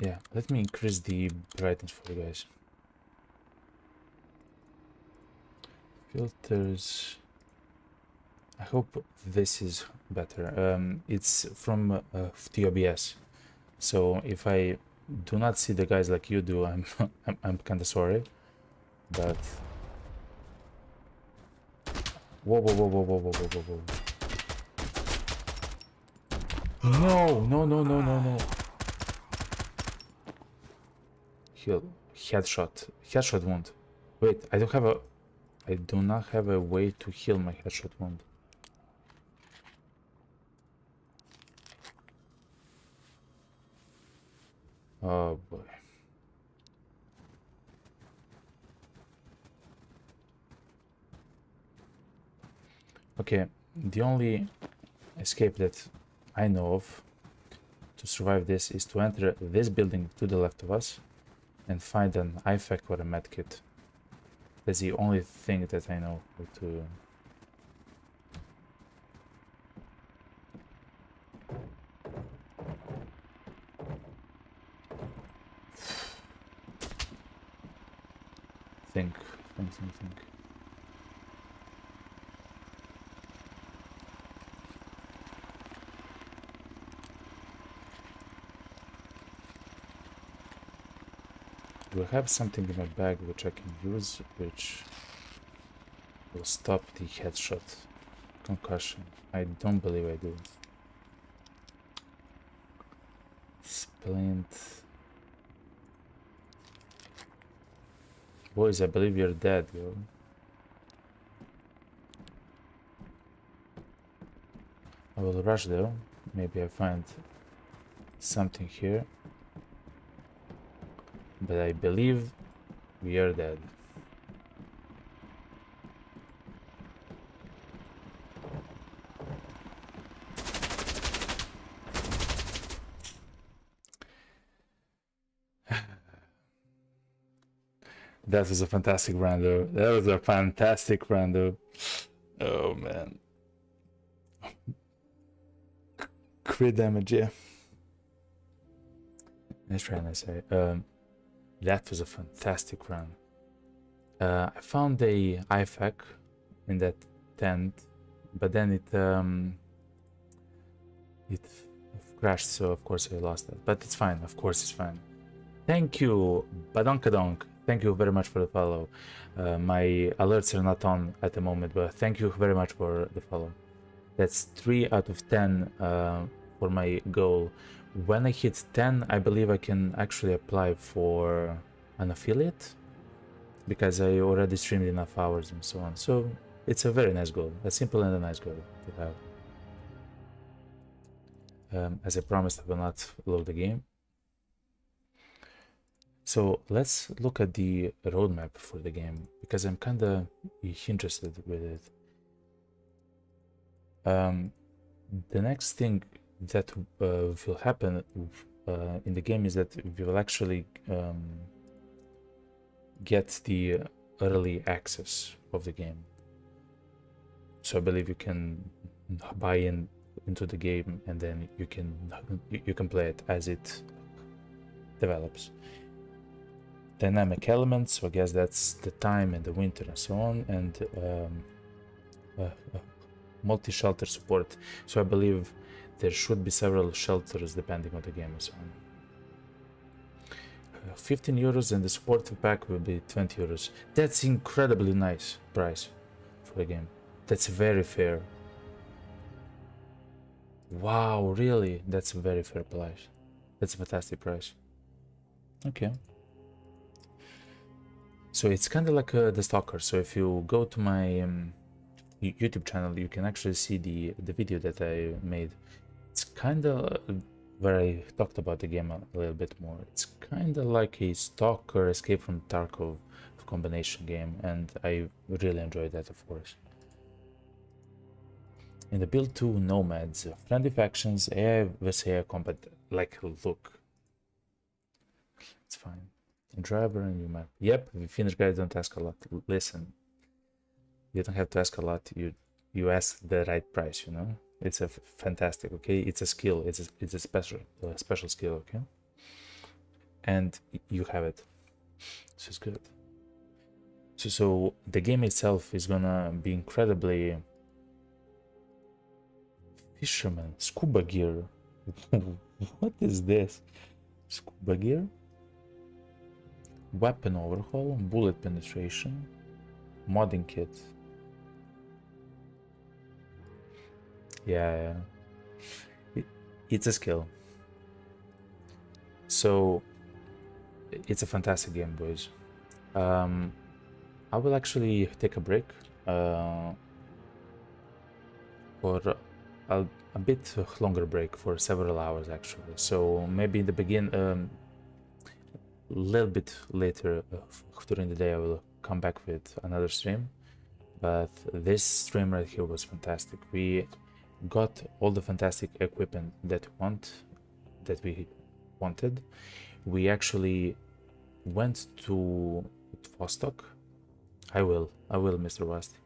Yeah, let me increase the brightness for you guys. Filters. I hope this is better. It's from the OBS, so if I do not see the guys like you do, I'm kind of sorry, but whoa, whoa, whoa, whoa, whoa, whoa, whoa, whoa, whoa. No, no, no, no, no, no. Heal. Headshot wound. Wait, I do not have a way to heal my headshot wound. Oh boy. Okay, the only escape that I know of to survive this is to enter this building to the left of us and find an IFAK or a medkit. That's the only thing that I know how to... think. Do I have something in my bag which I can use, which will stop the headshot concussion? I don't believe I do. Splint. Boys, I believe you're dead, yo. I will rush though. Maybe I find something here. But I believe we are dead. That was a fantastic round though. That was a fantastic round though. Oh man. Crit damage, yeah. Let's try and say. That was a fantastic run. I found a IFAK in that tent, but then it crashed, so of course I lost that. But it's fine, of course it's fine. Thank you, Badonkadonk. Thank you very much for the follow. My alerts are not on at the moment, but thank you very much for the follow. That's 3 out of 10 for my goal. When I hit 10, I believe I can actually apply for an affiliate, because I already streamed enough hours and so on. So it's a very nice goal, a simple and a nice goal to have. As I promised, I will not load the game. So let's look at the roadmap for the game, because I'm kind of interested with it. The next thing that will happen in the game is that we will actually get the early access of the game. So I believe you can buy into the game, and then you can play it as it develops. Dynamic elements, so I guess that's the time and the winter and so on, and multi-shelter support. So I believe there should be several shelters depending on the game and so on. 15 euros, and the support pack will be 20 euros. That's incredibly nice price for the game. That's very fair. Wow, really? That's a very fair price. That's a fantastic price. Okay. So it's kind of like the Stalker. So if you go to my YouTube channel, you can actually see the video that I made. It's kind of where I talked about the game a little bit more. It's kind of like a Stalker Escape from Tarkov combination game, and I really enjoyed that, of course. In the build 2 Nomads, friendly factions, AI vs AI combat. Like, look, it's fine. Driver and new map. Yep, we finished, guys. Don't ask a lot. Listen, you don't have to ask a lot. You ask the right price. You know, it's a fantastic. Okay, it's a skill. It's a special skill. Okay, and you have it. So it's good. So the game itself is gonna be incredibly fisherman scuba gear. What is this? Scuba gear. Weapon overhaul, bullet penetration, modding kit. Yeah. It's a skill. So it's a fantastic game, boys. I will actually take a break for a bit longer break, for several hours actually. So maybe in the beginning, little bit later during the day, I will come back with another stream. But this stream right here was fantastic. We got all the fantastic equipment that we wanted. We actually went to Vostok. I will, Mr. West.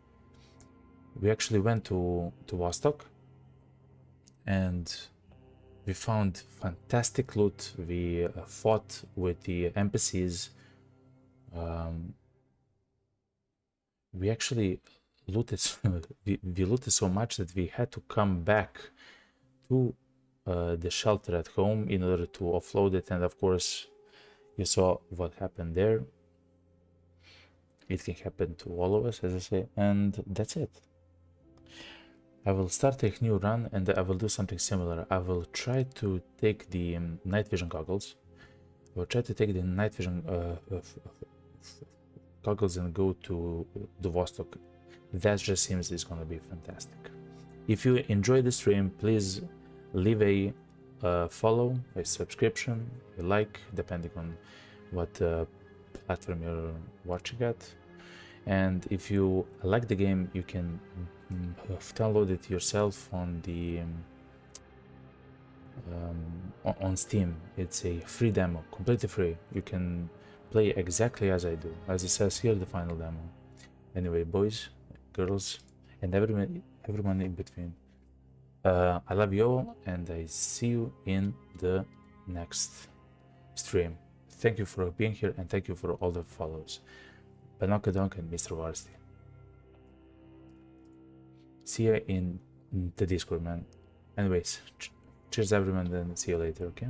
We actually went to Vostok, and we found fantastic loot. We fought with the NPCs. We actually looted. we looted so much that we had to come back to the shelter at home in order to offload it. And of course, you saw what happened there. It can happen to all of us, as I say, and that's it. I will start a new run, and I will do something similar. I will try to take the night vision goggles. I will try to take the night vision goggles and go to the Vostok. That just seems is gonna be fantastic. If you enjoy the stream, please leave a follow, a subscription, a like, depending on what platform you're watching at. And if you like the game, you can download it yourself on the on Steam. It's a free demo, completely free. You can play exactly as I do, as it says here, the final demo. Anyway, boys, girls, and everyone in between, I love you all, and I see you in the next stream. Thank you for being here, and thank you for all the follows. Banokadonk and Mr. Varsity. See you in the Discord, man. Anyways, Cheers everyone, then see you later, okay?